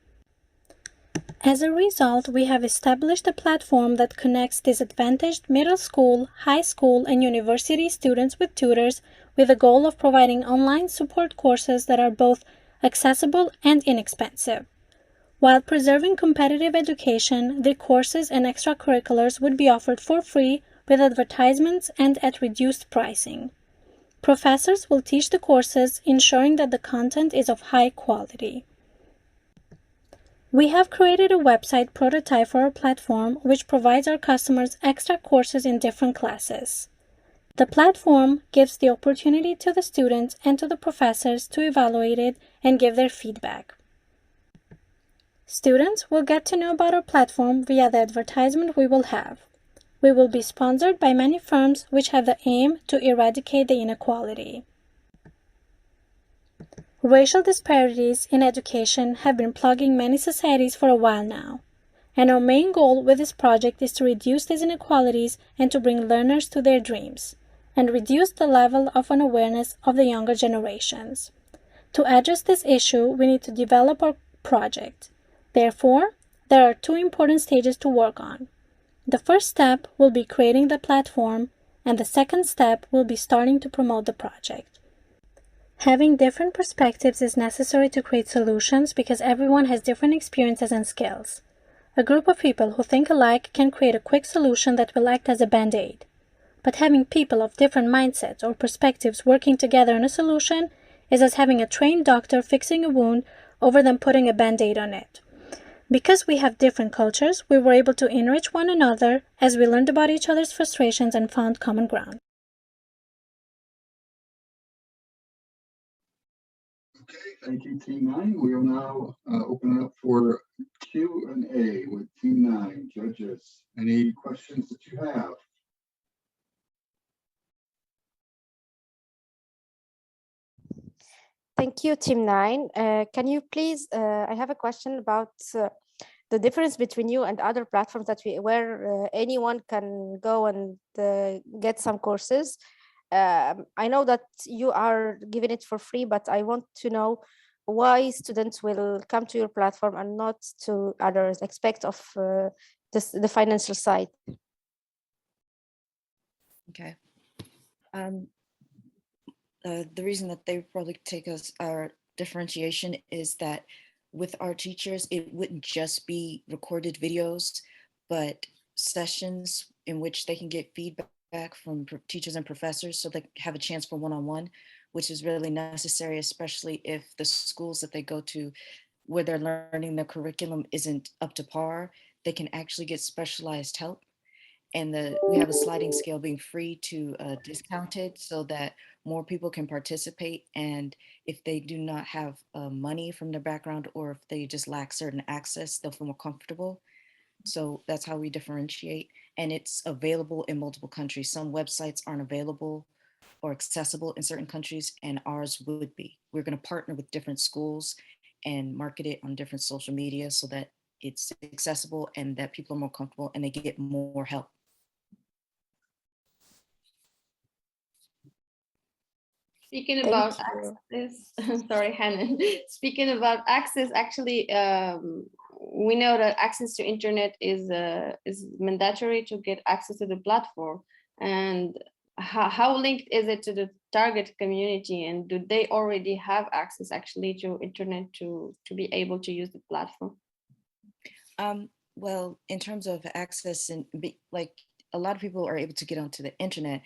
As a result, we have established a platform that connects disadvantaged middle school, high school, and university students with tutors with the goal of providing online support courses that are both accessible and inexpensive. While preserving competitive education, the courses and extracurriculars would be offered for free with advertisements and at reduced pricing. Professors will teach the courses, ensuring that the content is of high quality. We have created a website prototype for our platform which provides our customers extra courses in different classes. The platform gives the opportunity to the students and to the professors to evaluate it and give their feedback. Students will get to know about our platform via the advertisement we will have. We will be sponsored by many firms which have the aim to eradicate the inequality. Racial disparities in education have been plaguing many societies for a while now, and our main goal with this project is to reduce these inequalities and to bring learners to their dreams, and reduce the level of unawareness of the younger generations. To address this issue, we need to develop our project. Therefore, there are 2 important stages to work on. The first step will be creating the platform, and the second step will be starting to promote the project. Having different perspectives is necessary to create solutions because everyone has different experiences and skills. A group of people who think alike can create a quick solution that will act as a band-aid. But having people of different mindsets or perspectives working together on a solution is as having a trained doctor fixing a wound over them putting a band-aid on it. Because we have different cultures, we were able to enrich one another as we learned about each other's frustrations and found common ground. Okay, thank you, Team 9. We will now open it up for Q&A with Team 9 judges. Any questions that you have? Thank you, Team 9. Can you please, I have a question about the difference between you and other platforms where anyone can go and get some courses. I know that you are giving it for free, but I want to know why students will come to your platform and not to others, expect of the financial side. Okay. The reason that they probably take us our differentiation is that with our teachers, it wouldn't just be recorded videos, but sessions in which they can get feedback from teachers and professors so they have a chance for one-on-one, which is really necessary, especially if the schools that they go to where they're learning the curriculum isn't up to par, they can actually get specialized help. And we have a sliding scale being free to discounted so that more people can participate. And if they do not have money from their background, or if they just lack certain access, they'll feel more comfortable. So that's how we differentiate. And it's available in multiple countries. Some websites aren't available or accessible in certain countries, and ours would be. We're going to partner with different schools and market it on different social media so that it's accessible and that people are more comfortable and they get more help. Speaking Thank about you. access, sorry, Hanan. Speaking about access, actually, we know that access to internet is mandatory to get access to the platform. And how linked is it to the target community? And do they already have access actually to internet to be able to use the platform? Well, in terms of access like a lot of people are able to get onto the internet,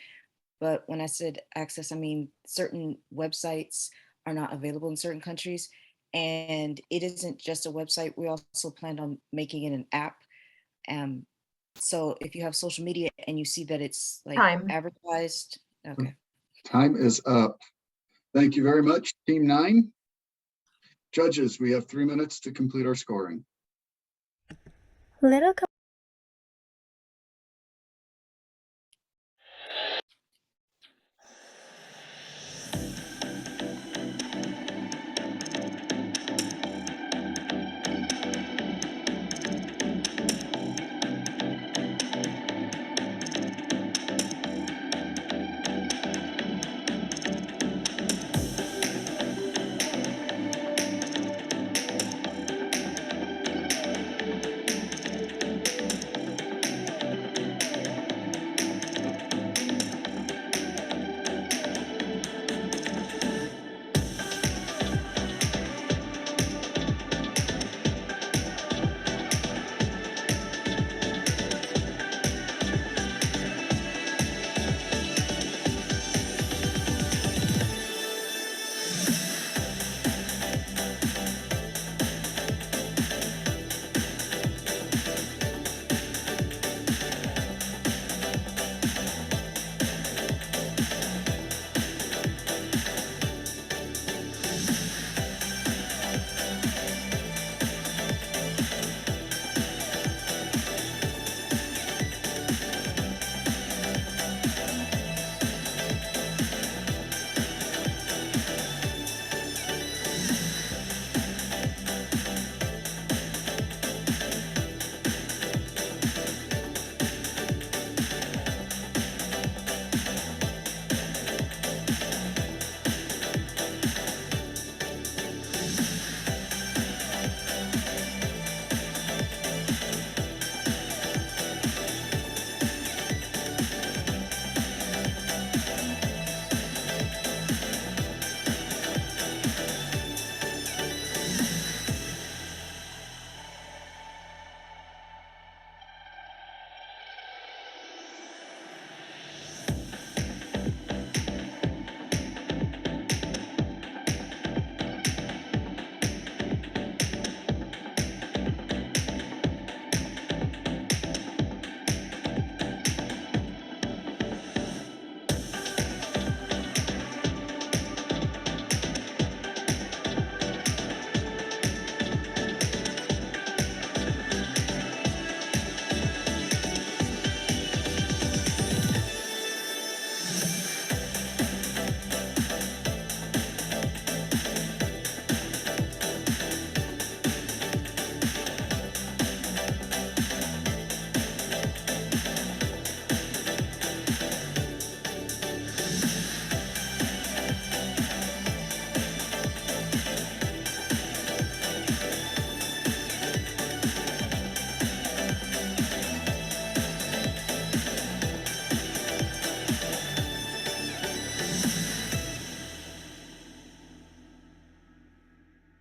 but when I said access, I mean certain websites are not available in certain countries, and it isn't just a website. We also planned on making it an app. So if you have social media and you see that it's like advertised, okay. Time is up. Thank you very much, Team 9. Judges, we have 3 minutes to complete our scoring. Little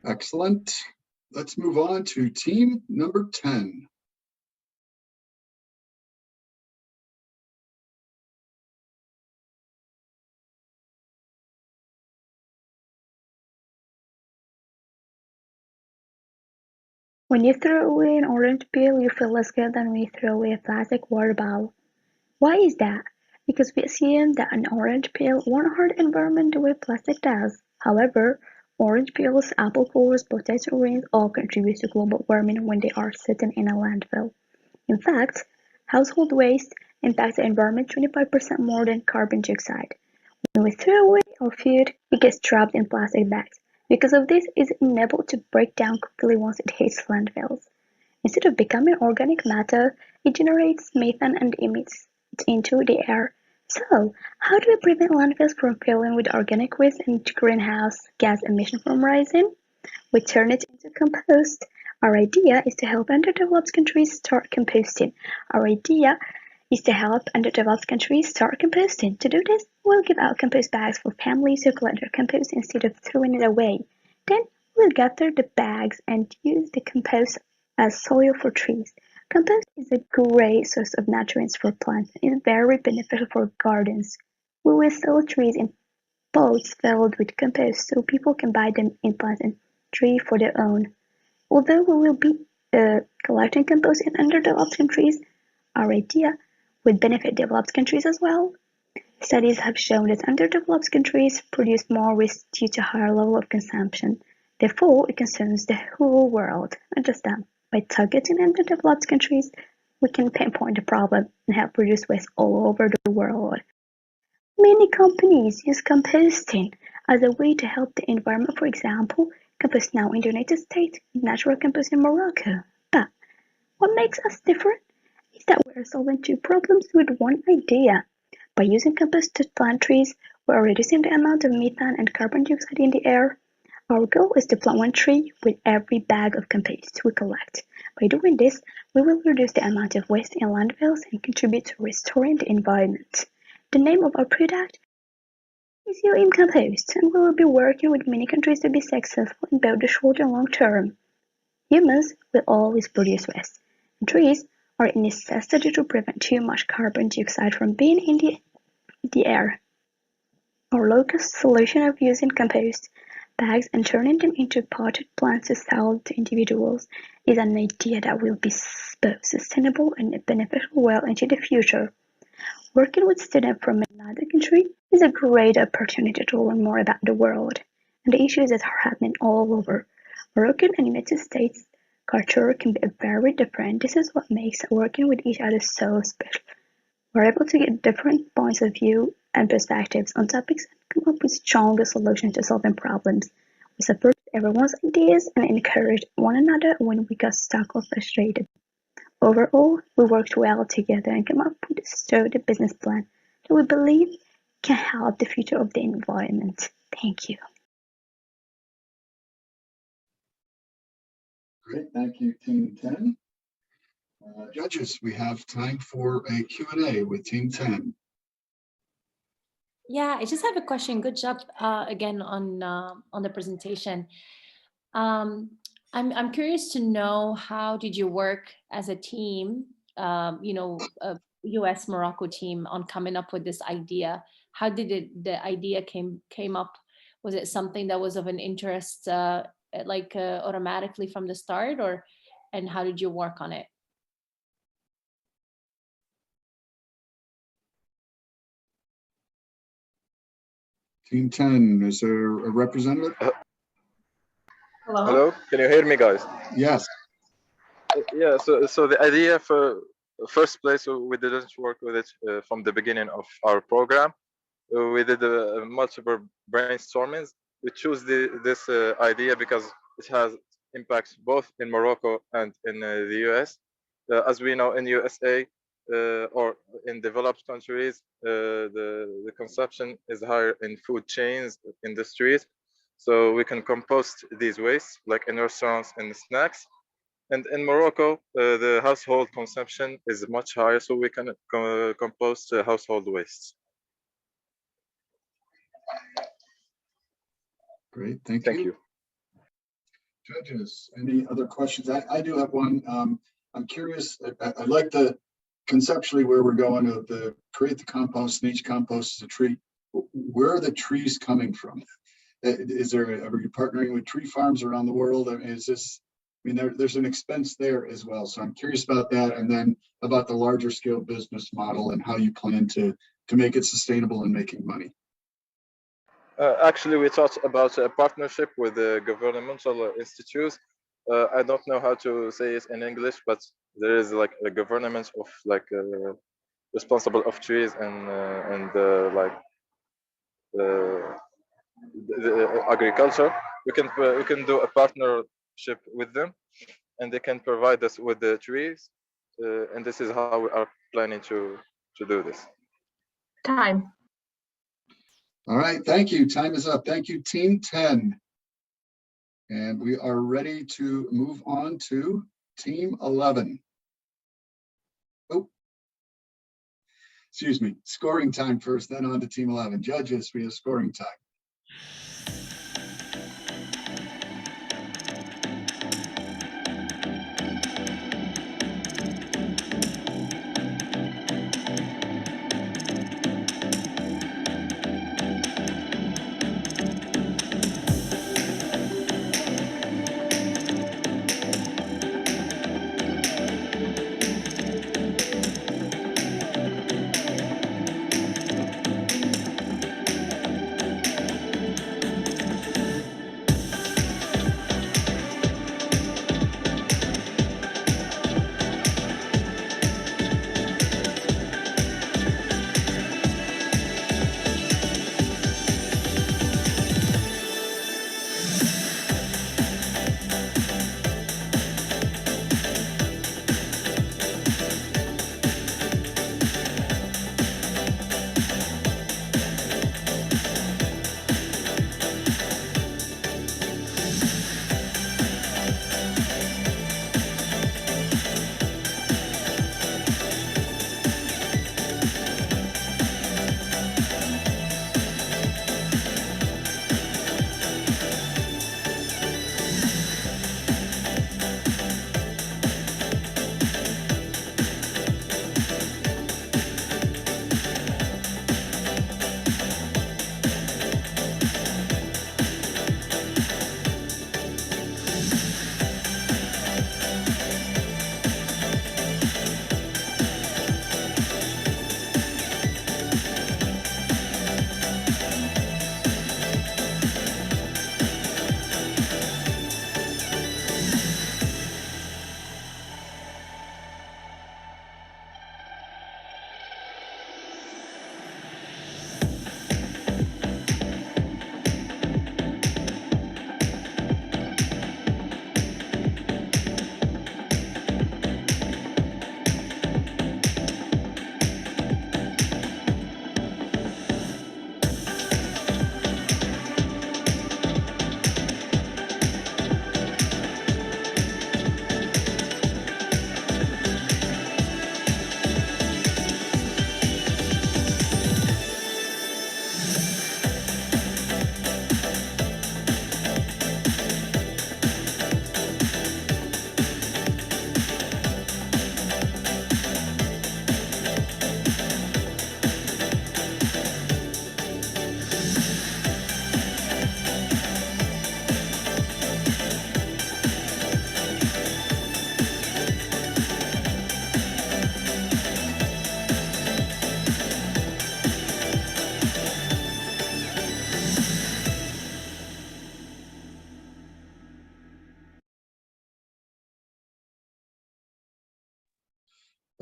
Excellent. Let's move on to team number 10. When you throw away an orange peel, you feel less good than when you throw away a plastic water bottle. Why is that? Because we assume that an orange peel won't hurt the environment the way plastic does. However, orange peels, apple cores, potato rings all contribute to global warming when they are sitting in a landfill. In fact, household waste impacts the environment 25% more than carbon dioxide. When we throw away our food, it gets trapped in plastic bags. Because of this, it is unable to break down quickly once it hits landfills. Instead of becoming organic matter, it generates methane and emits it into the air, So, how do we prevent landfills from filling with organic waste and greenhouse gas emission from rising? We turn it into compost. Our idea is to help underdeveloped countries start composting. Our idea is to help underdeveloped countries start composting. To do this, we'll give out compost bags for families who collect their compost instead of throwing it away. Then we'll gather the bags and use the compost as soil for trees. Compost is a great source of nutrients for plants and is very beneficial for gardens. We will sell trees in pots filled with compost so people can buy them and plant a tree for their own. Although we will be collecting compost in underdeveloped countries, our idea would benefit developed countries as well. Studies have shown that underdeveloped countries produce more waste due to higher level of consumption. Therefore, it concerns the whole world, not just them. By targeting underdeveloped countries, we can pinpoint the problem and help reduce waste all over the world. Many companies use composting as a way to help the environment. For example, Compost Now in the United States and Natural Compost in Morocco. But what makes us different is that we are solving two problems with one idea. By using compost to plant trees, we are reducing the amount of methane and carbon dioxide in the air. Our goal is to plant one tree with every bag of compost we collect. By doing this, we will reduce the amount of waste in landfills and contribute to restoring the environment. The name of our product is UM Compost, and we will be working with many countries to be successful in both the short and long term. Humans will always produce waste, and trees are a necessity to prevent too much carbon dioxide from being in the air. Our low-cost solution of using compost bags and turning them into potted plants to sell to individuals is an idea that will be both sustainable and beneficial well into the future. Working with students from another country is a great opportunity to learn more about the world and the issues that are happening all over. Moroccan and United States culture can be very different. This is what makes working with each other so special. We're able to get different points of view and perspectives on topics and come up with stronger solutions to solving problems. We support everyone's ideas and encourage one another when we got stuck or frustrated. Overall, we worked well together and came up with a sturdy business plan that we believe can help the future of the environment. Thank you. Great, thank you, Team 10. Judges, we have time for a Q&A with Team 10. Yeah, I just have a question. Good job again on the presentation. I'm curious to know, how did you work as a team, a US Morocco team, on coming up with this idea? How did the idea came up? Was it something that was of an interest automatically from the start, and how did you work on it? Team 10, is there a representative? Hello, can you hear me, guys? Yes. Yeah, so the idea for first place, we didn't work with it from the beginning of our program. We did multiple brainstormings. We chose this idea because it has impacts both in Morocco and in the US. As we know, in USA or in developed countries, the consumption is higher in food chains, industries. So we can compost these wastes, like in restaurants and snacks. And in Morocco, the household consumption is much higher, so we can compost household wastes. Great, thank you. Judges, any other questions? I do have one. I'm curious, I like the conceptually where we're going of the create the compost, and each compost is a tree. Where are the trees coming from? Are you partnering with tree farms around the world? There's an expense there as well. So I'm curious about that, and then about the larger scale business model and how you plan to make it sustainable and making money. Actually, we thought about a partnership with the governmental institutes. I don't know how to say it in English, but there is like a government of responsible of trees and the agriculture. We can do a partnership with them, and they can provide us with the trees, and this is how we are planning to do this. Time. All right, thank you. Time is up. Thank you, Team 10. And we are ready to move on to Team 11. Oh, excuse me, scoring time first, then on to Team 11. Judges, we have scoring time.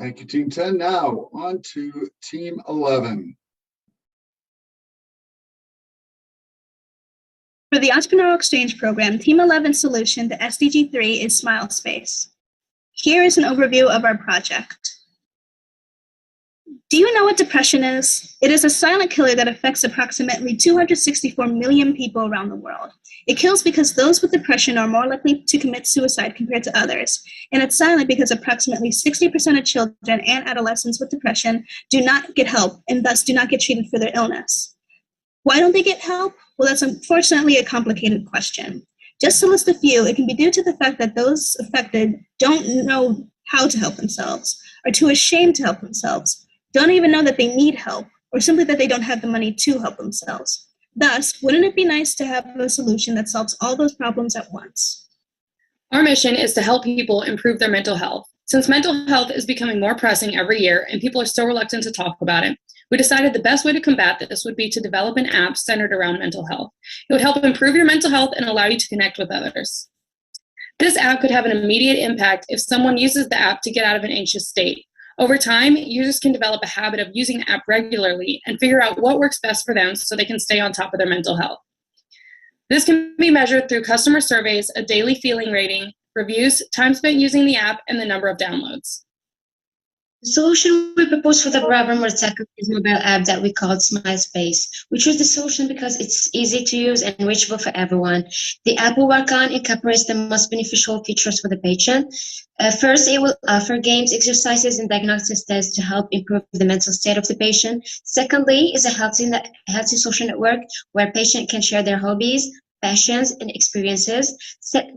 Thank you, Team 10. Now on to Team 11. For the Entrepreneurial Exchange Program, Team 11's solution to SDG 3 is Smile Space. Here is an overview of our project. Do you know what depression is? It is a silent killer that affects approximately 264 million people around the world. It kills because those with depression are more likely to commit suicide compared to others. And it's silent because approximately 60% of children and adolescents with depression do not get help and thus do not get treated for their illness. Why don't they get help? Well, that's unfortunately a complicated question. Just to list a few, it can be due to the fact that those affected don't know how to help themselves, are too ashamed to help themselves, don't even know that they need help, or simply that they don't have the money to help themselves. Thus, wouldn't it be nice to have a solution that solves all those problems at once? Our mission is to help people improve their mental health. Since mental health is becoming more pressing every year and people are so reluctant to talk about it, we decided the best way to combat this would be to develop an app centered around mental health. It would help improve your mental health and allow you to connect with others. This app could have an immediate impact if someone uses the app to get out of an anxious state. Over time, users can develop a habit of using the app regularly and figure out what works best for them so they can stay on top of their mental health. This can be measured through customer surveys, a daily feeling rating, reviews, time spent using the app, and the number of downloads. The solution we proposed for the problem was tackle is mobile app that we called Smile Space. We chose the solution because it's easy to use and reachable for everyone. The app we work on incorporates the most beneficial features for the patient. First, it will offer games, exercises, and diagnosis tests to help improve the mental state of the patient. Secondly, is a healthy social network where patients can share their hobbies, passions, and experiences.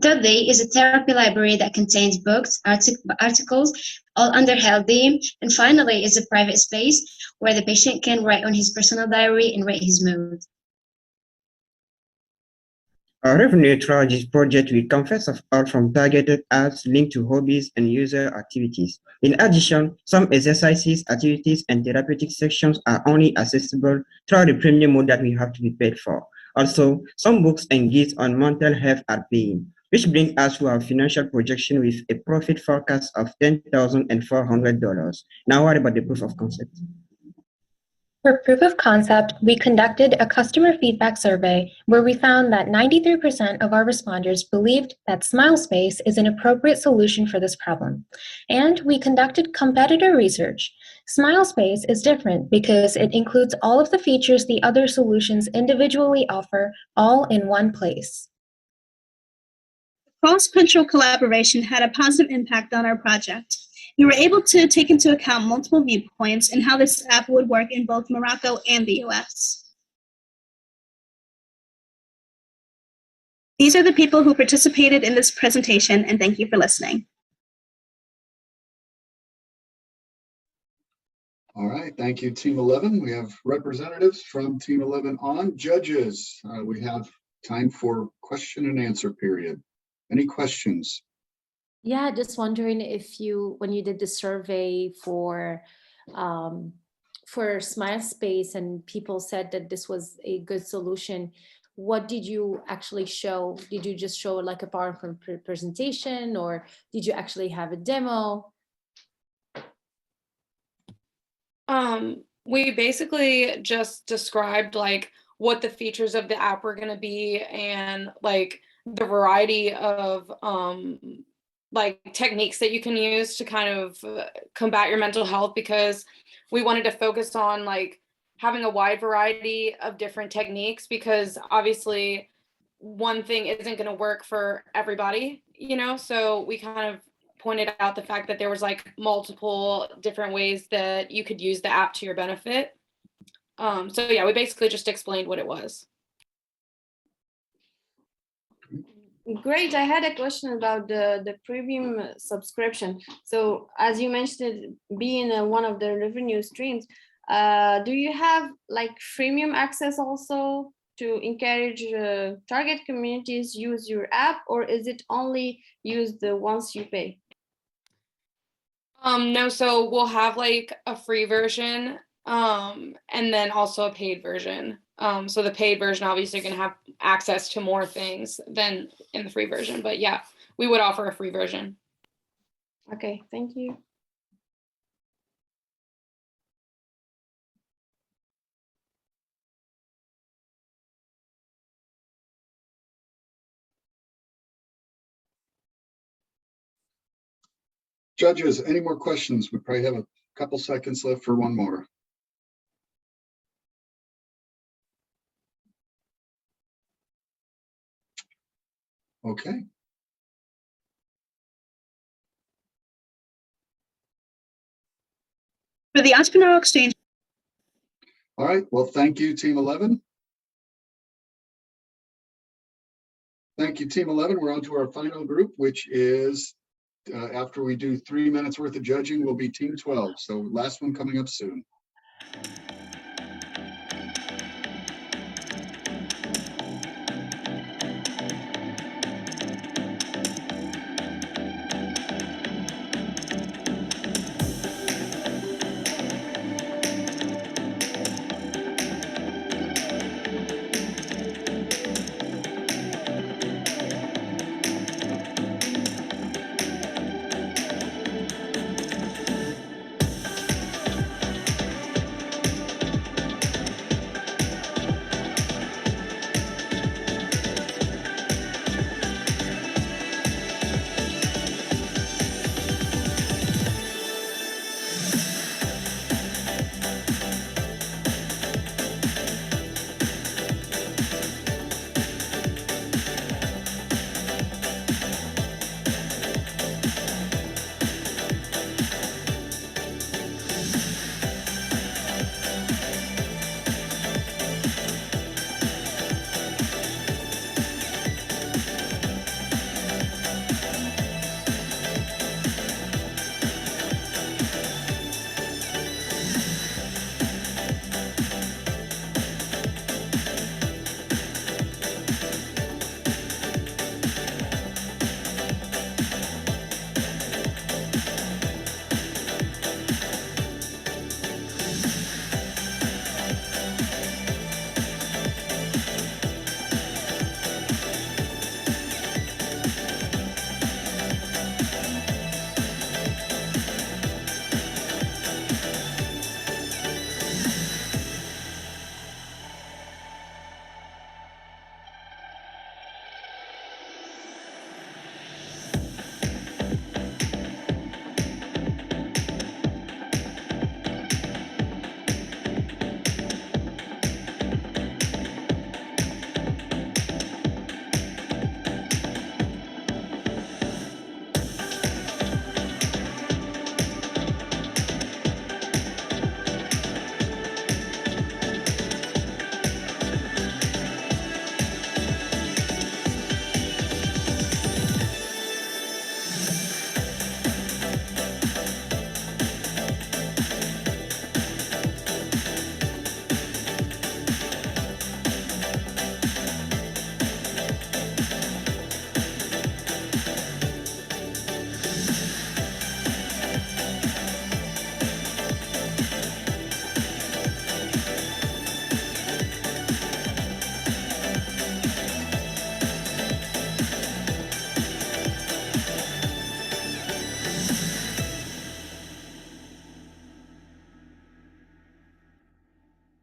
Thirdly, is a therapy library that contains books, articles, all under healthy. And finally, is a private space where the patient can write on his personal diary and rate his mood. Our revenue through this project will consist of all from targeted ads linked to hobbies and user activities. In addition, some exercises, activities, and therapeutic sections are only accessible through the premium mode that we have to be paid for. Also, some books and guides on mental health are paying, which brings us to our financial projection with a profit forecast of $10,400. Now, what about the proof of concept? For proof of concept, we conducted a customer feedback survey where we found that 93% of our responders believed that Smile Space is an appropriate solution for this problem. And we conducted competitor research. Smile Space is different because it includes all of the features the other solutions individually offer, all in one place. Cross-cultural collaboration had a positive impact on our project. We were able to take into account multiple viewpoints and how this app would work in both Morocco and the US. These are the people who participated in this presentation, and thank you for listening. All right, thank you, Team 11. We have representatives from Team 11 on. Judges, we have time for question and answer period. Any questions? Yeah, just wondering if you, when you did the survey for Smile Space and people said that this was a good solution, what did you actually show? Did you just show like a PowerPoint presentation, or did you actually have a demo? We basically just described like what the features of the app were going to be and like the variety of like techniques that you can use to kind of combat your mental health, because we wanted to focus on like having a wide variety of different techniques, because obviously one thing isn't going to work for everybody, you know, so we kind of pointed out the fact that there was like multiple different ways that you could use the app to your benefit. So yeah, we basically just explained what it was. Great. I had a question about the premium subscription. So as you mentioned, being one of the revenue streams, do you have like freemium access also to encourage target communities use your app, or is it only used once you pay? No, so we'll have like a free version and then also a paid version. So the paid version obviously going to have access to more things than in the free version, but yeah, we would offer a free version. Okay, thank you. Judges, any more questions? We probably have a couple seconds left for one more. Okay. For the Entrepreneurial Exchange. All right, well, thank you, Team 11. Thank you, Team 11. We're on to our final group, which is after we do 3 minutes worth of judging, will be Team 12. So last one coming up soon.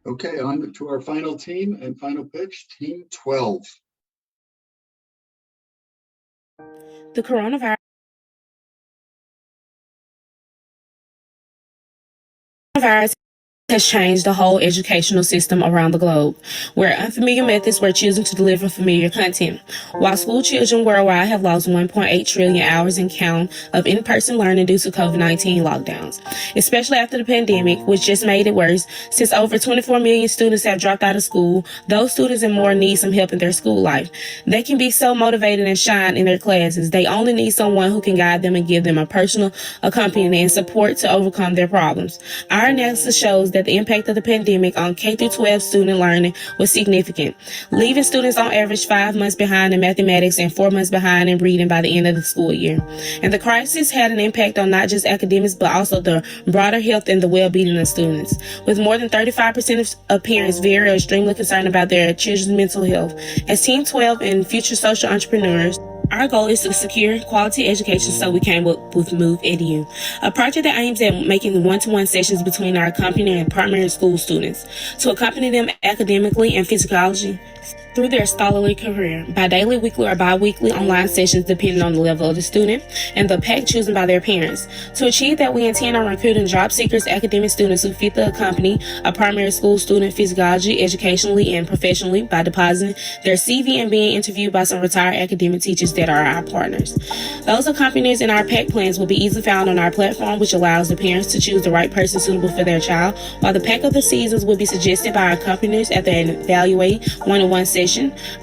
Okay, on to our final team and final pitch, Team 12. The coronavirus has changed the whole educational system around the globe, where unfamiliar methods were choosing to deliver familiar content. While school children worldwide have lost 1.8 trillion hours in count of in-person learning due to COVID-19 lockdowns, especially after the pandemic, which just made it worse, since over 24 million students have dropped out of school, those students and more need some help in their school life. They can be so motivated and shine in their classes. They only need someone who can guide them and give them a personal accompaniment and support to overcome their problems. Our analysis shows that the impact of the pandemic on K-12 student learning was significant, leaving students on average 5 months behind in mathematics and 4 months behind in reading by the end of the school year. And the crisis had an impact on not just academics, but also the broader health and the well-being of students, with more than 35% of parents very or extremely concerned about their children's mental health. As Team 12 and future social entrepreneurs, our goal is to secure quality education, so we came up with Move Edu, a project that aims at making one-to-one sessions between our company and primary school students to accompany them academically and physically through their scholarly career by daily, weekly, or bi-weekly online sessions depending on the level of the student and the pack chosen by their parents. To achieve that, we intend on recruiting job seekers, academic students who fit the company, a primary school student physically, educationally, and professionally by depositing their CV and being interviewed by some retired academic teachers that are our partners. Those accompanies in our pack plans will be easily found on our platform, which allows the parents to choose the right person suitable for their child, while the pack of the seasons will be suggested by our accompanies after an evaluate one-on-one session.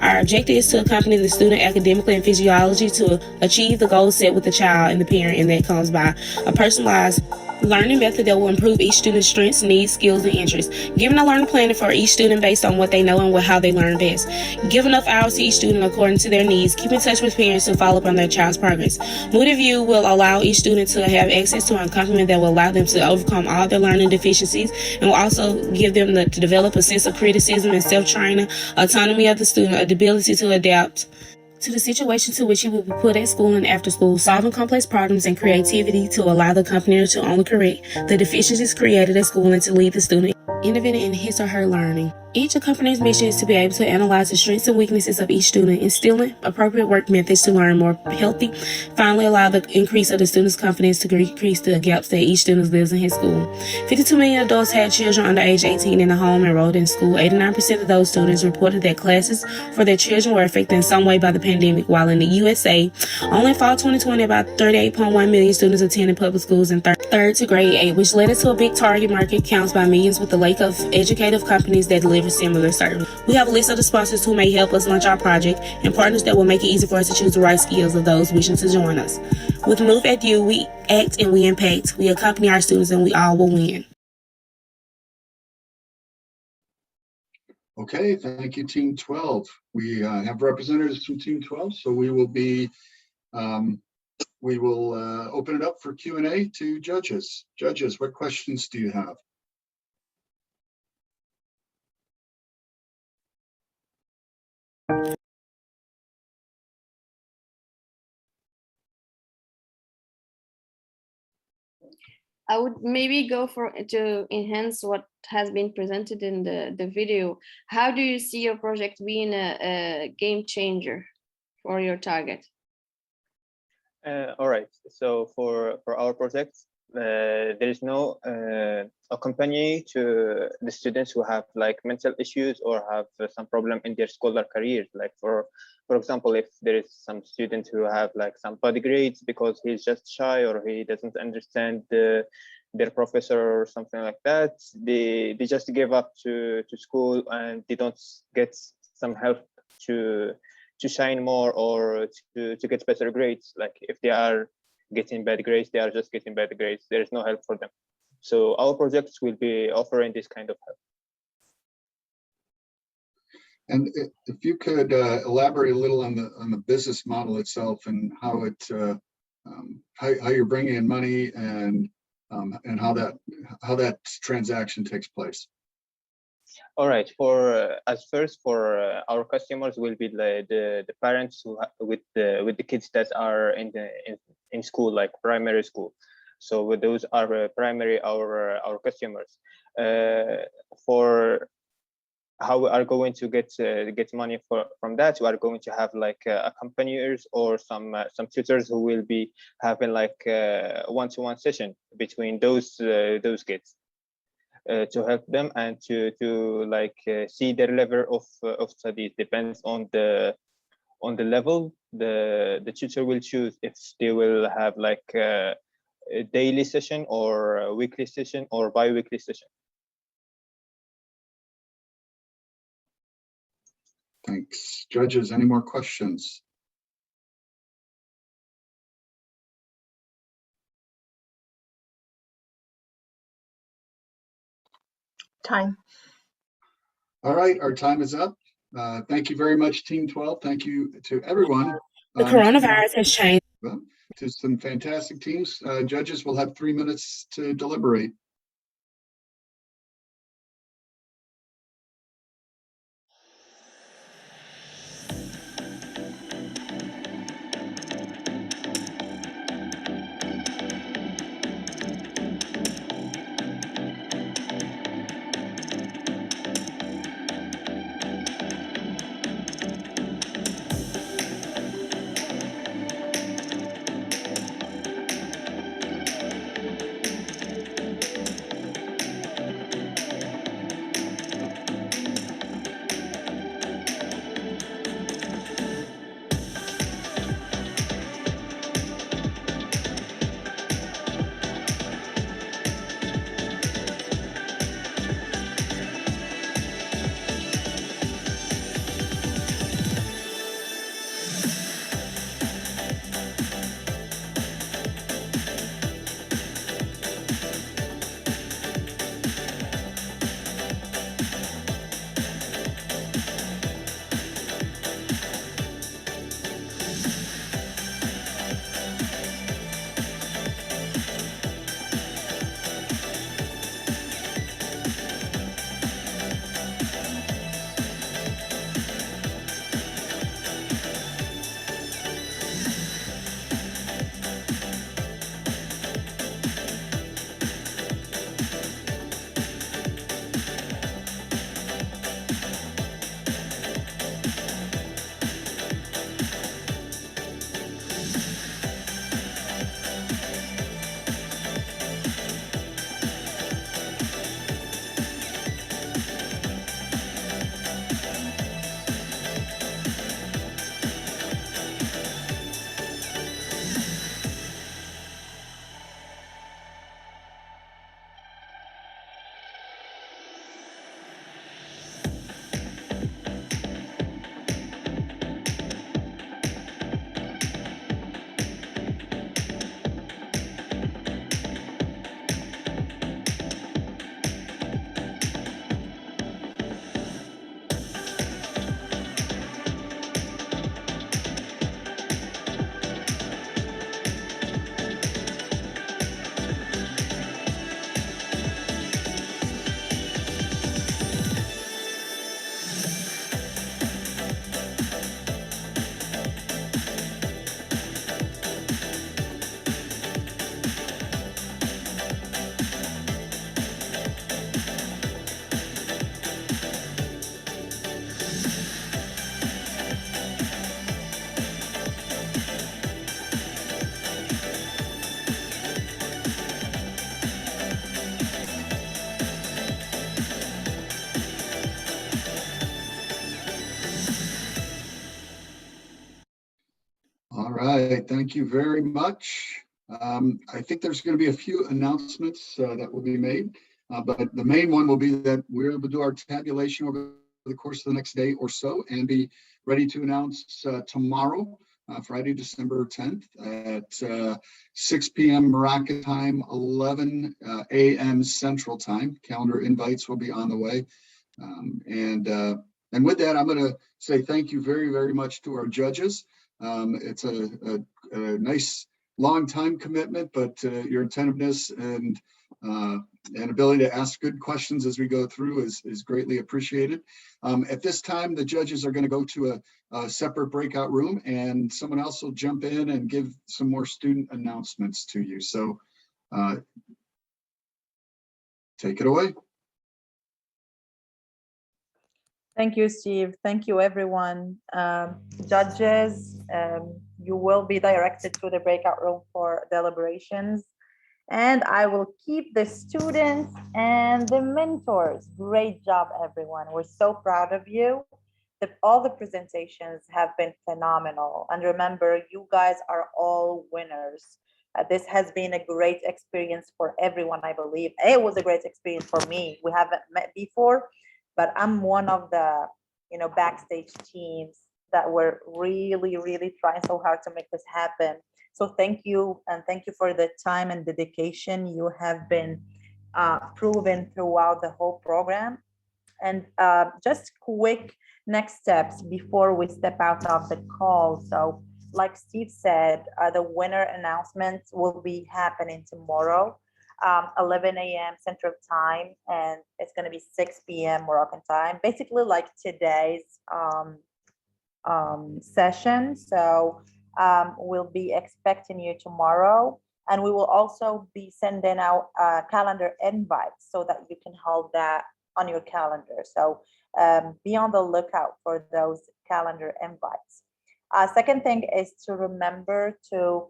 Our objective is to accompany the student academically and physiology to achieve the goals set with the child and the parent, and that comes by a personalized learning method that will improve each student's strengths, needs, skills, and interests. Giving a learning plan for each student based on what they know and how they learn best. Give enough hours to each student according to their needs. Keep in touch with parents to follow up on their child's progress. Moody View will allow each student to have access to an accompaniment that will allow them to overcome all their learning deficiencies and will also give them to develop a sense of criticism and self-training, autonomy of the student, the ability to adapt to the situation to which he will be put at school and after school, solving complex problems, and creativity to allow the accompanier to only correct the deficiencies created at school and to lead the student innovating in his or her learning. Each accompany's mission is to be able to analyze the strengths and weaknesses of each student, instilling appropriate work methods to learn more healthy, finally allow the increase of the student's confidence to decrease the gaps that each student lives in his school. 52 million adults had children under age 18 in the home enrolled in school. 89% of those students reported that classes for their children were affected in some way by the pandemic, while in the USA, only in fall 2020, about 38.1 million students attended public schools in third to grade 8, which led us to a big target market counts by millions with the lake of educative companies that deliver similar service. We have a list of the sponsors who may help us launch our project and partners that will make it easy for us to choose the right skills of those wishing to join us. With Move Edu, we act and we impact. We accompany our students and we all will win. Okay, thank you, Team 12. We have representatives from Team 12, so we will open it up for Q&A to judges. Judges, what questions do you have? I would maybe go for to enhance what has been presented in the video. How do you see your project being a game changer for your target? All right. So for our project, there is no accompany to the students who have like mental issues or have some problem in their scholar careers. Like for example, if there is some student who have like some bad grades because he's just shy or he doesn't understand their professor or something like that, they just give up to school and they don't get some help to shine more or to get better grades. Like if they are getting bad grades, they are just getting bad grades. There is no help for them. So our projects will be offering this kind of help. And if you could elaborate a little on the business model itself and how how you're bringing in money and how that transaction takes place. All right. For our customers will be the parents who with the kids that are in school, like primary school. So those are primary our customers. For how we are going to get money from that. We are going to have like accompaniers or some tutors who will be having like one-to-one session between those kids to help them and to like see their level of study. Depends on the level the tutor will choose if they will have like a daily session or a weekly session or bi-weekly session. Thanks. Judges, any more questions? Time. All right, our time is up. Thank you very much, Team 12. Thank you to everyone. The coronavirus has changed. To some fantastic teams. Judges will have 3 minutes to deliberate. All right, thank you very much. I think there's going to be a few announcements that will be made, but the main one will be that we're able to do our tabulation over the course of the next day or so and be ready to announce tomorrow, Friday, December 10th at 6 p.m. Morocco time, 11 a.m. Central time. Calendar invites will be on the way. And with that, I'm going to say thank you very, very much to our judges. It's a nice long time commitment, but your attentiveness and ability to ask good questions as we go through is greatly appreciated. At this time, the judges are going to go to a separate breakout room, and someone else will jump in and give some more student announcements to you. So take it away. Thank you, Steve. Thank you, everyone. Judges, you will be directed to the breakout room for deliberations. And I will keep the students and the mentors. Great job, everyone. We're so proud of you. All the presentations have been phenomenal. And remember, you guys are all winners. This has been a great experience for everyone, I believe. It was a great experience for me. We haven't met before, but I'm one of the backstage teams that were really trying so hard to make this happen. So thank you, and thank you for the time and dedication you have been proven throughout the whole program. And just quick next steps before we step out of the call. So like Steve said, the winner announcements will be happening tomorrow, 11 a.m. Central Time, and it's going to be 6 p.m. Moroccan time, basically like today's session. So we'll be expecting you tomorrow, and we will also be sending out calendar invites so that you can hold that on your calendar. So be on the lookout for those calendar invites. Second thing is to remember to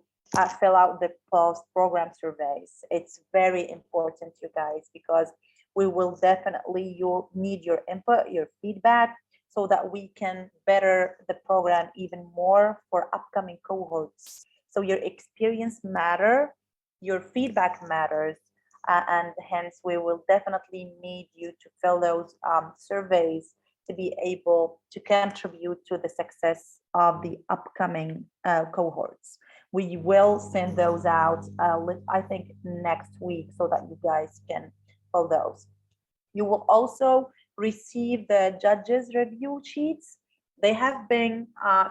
fill out the post-program surveys. It's very important, you guys, because we will definitely need your input, your feedback, so that we can better the program even more for upcoming cohorts. So your experience matters, your feedback matters, and hence we will definitely need you to fill those surveys to be able to contribute to the success of the upcoming cohorts. We will send those out, I think, next week, so that you guys can fill those. You will also receive the judges' review sheets. They have been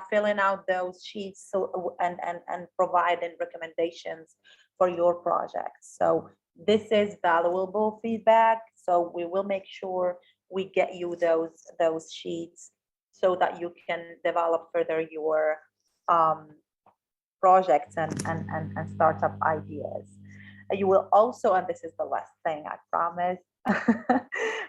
filling out those sheets and providing recommendations for your projects. So this is valuable feedback. So we will make sure we get you those sheets so that you can develop further your projects and startup ideas. You will also, and this is the last thing, I promise,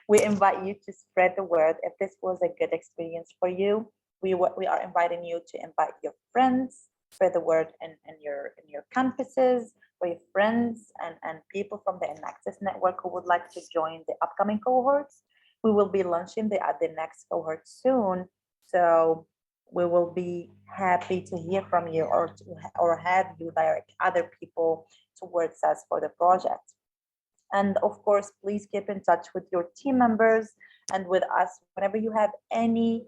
we invite you to spread the word. If this was a good experience for you, we are inviting you to invite your friends, spread the word in your campuses, for your friends and people from the Enactus network who would like to join the upcoming cohorts. We will be launching the next cohort soon, so we will be happy to hear from you or have you direct other people towards us for the project. And of course, please keep in touch with your team members and with us whenever you have any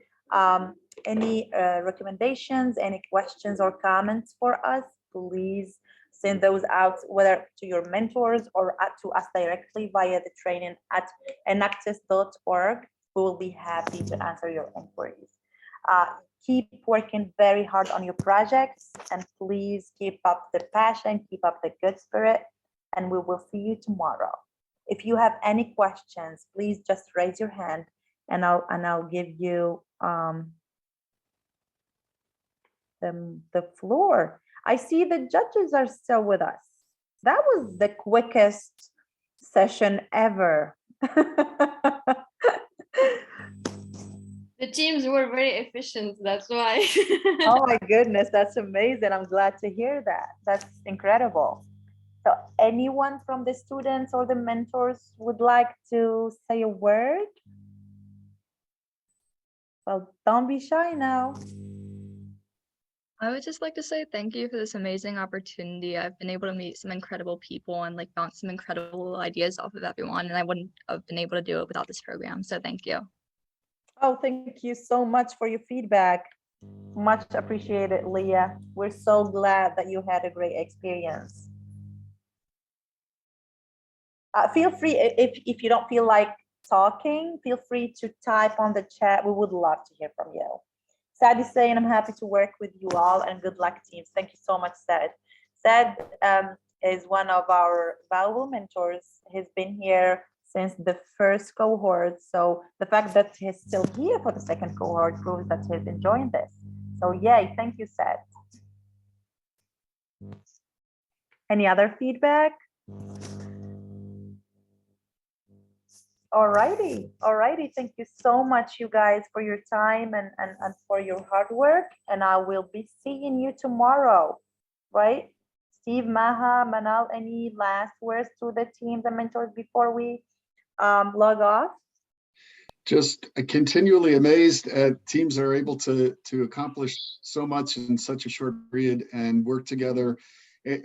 recommendations, any questions or comments for us. Please send those out, whether to your mentors or to us directly via the training at enactus.org. We will be happy to answer your inquiries. Keep working very hard on your projects, and please keep up the passion, keep up the good spirit, and we will see you tomorrow. If you have any questions, please just raise your hand and I'll give you the floor. I see the judges are still with us. That was the quickest session ever. The teams were very efficient, that's why. Oh my goodness, that's amazing. I'm glad to hear that. That's incredible. So anyone from the students or the mentors would like to say a word? Well, don't be shy now. I would just like to say thank you for this amazing opportunity. I've been able to meet some incredible people and like bounce some incredible ideas off of everyone, and I wouldn't have been able to do it without this program. So thank you. Oh, thank you so much for your feedback. Much appreciated, Leah. We're so glad that you had a great experience. Feel free, if you don't feel like talking, feel free to type on the chat. We would love to hear from you. Sad is saying, I'm happy to work with you all, and good luck, teams. Thank you so much, Sad. Sad is one of our valuable mentors. He's been here since the first cohort. So the fact that he's still here for the second cohort proves that he's enjoying this. So yay, thank you, Sad. Any other feedback? Alrighty. Thank you so much, you guys, for your time and for your hard work. And I will be seeing you tomorrow, right? Steve, Maha, Manal, any last words to the team, the mentors, before we log off? Just continually amazed at teams that are able to accomplish so much in such a short period and work together,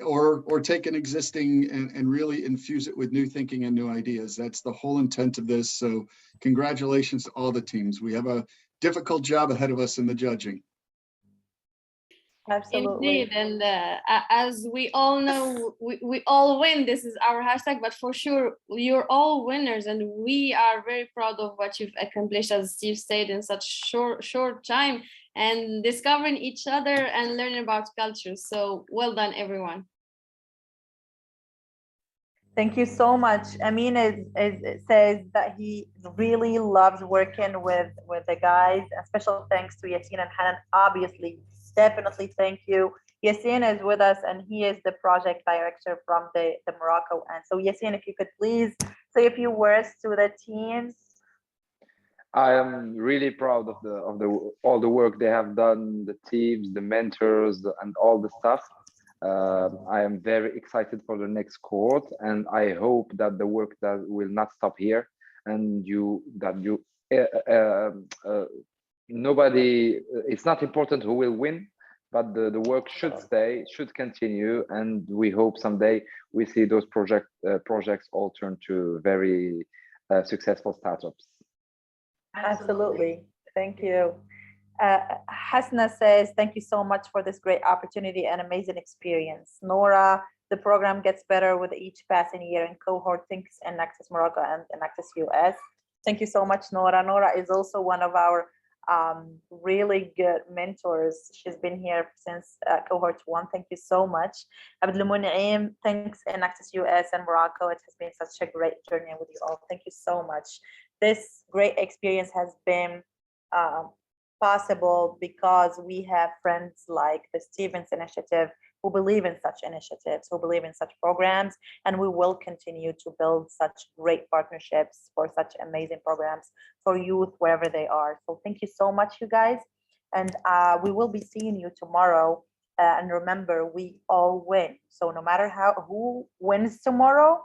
or take an existing and really infuse it with new thinking and new ideas. That's the whole intent of this. So congratulations to all the teams. We have a difficult job ahead of us in the judging. Absolutely. Indeed, and as we all know, we all win. This is our hashtag, but for sure, you're all winners, and we are very proud of what you've accomplished, as Steve said, in such short time, and discovering each other and learning about culture. So well done, everyone. Thank you so much. Amin says that he really loves working with the guys. A special thanks to Yassine and Hanan. Obviously, definitely thank you. Yassine is with us and he is the project director from the Morocco end. So Yassine, if you could please say a few words to the teams. I am really proud of all the work they have done, the teams, the mentors, and all the stuff. I am very excited for the next cohort, and I hope that the work that will not stop here, and nobody. It's not important who will win, but the work should stay, should continue, and we hope someday we see those projects all turn to very successful startups. Absolutely. Thank you. Hasna says, thank you so much for this great opportunity and amazing experience. Nora, the program gets better with each passing year and cohort thinks Enactus Morocco and Enactus US. Thank you so much, Nora. Nora is also one of our really good mentors. She's been here since cohort 1. Thank you so much. Abdul Munaim, thanks Enactus US and Morocco. It has been such a great journey with you all. Thank you so much. This great experience has been possible because we have friends like the Stevens Initiative who believe in such initiatives, who believe in such programs, and we will continue to build such great partnerships for such amazing programs for youth wherever they are. So thank you so much, you guys, and we will be seeing you tomorrow. And remember, we all win. So no matter who wins tomorrow,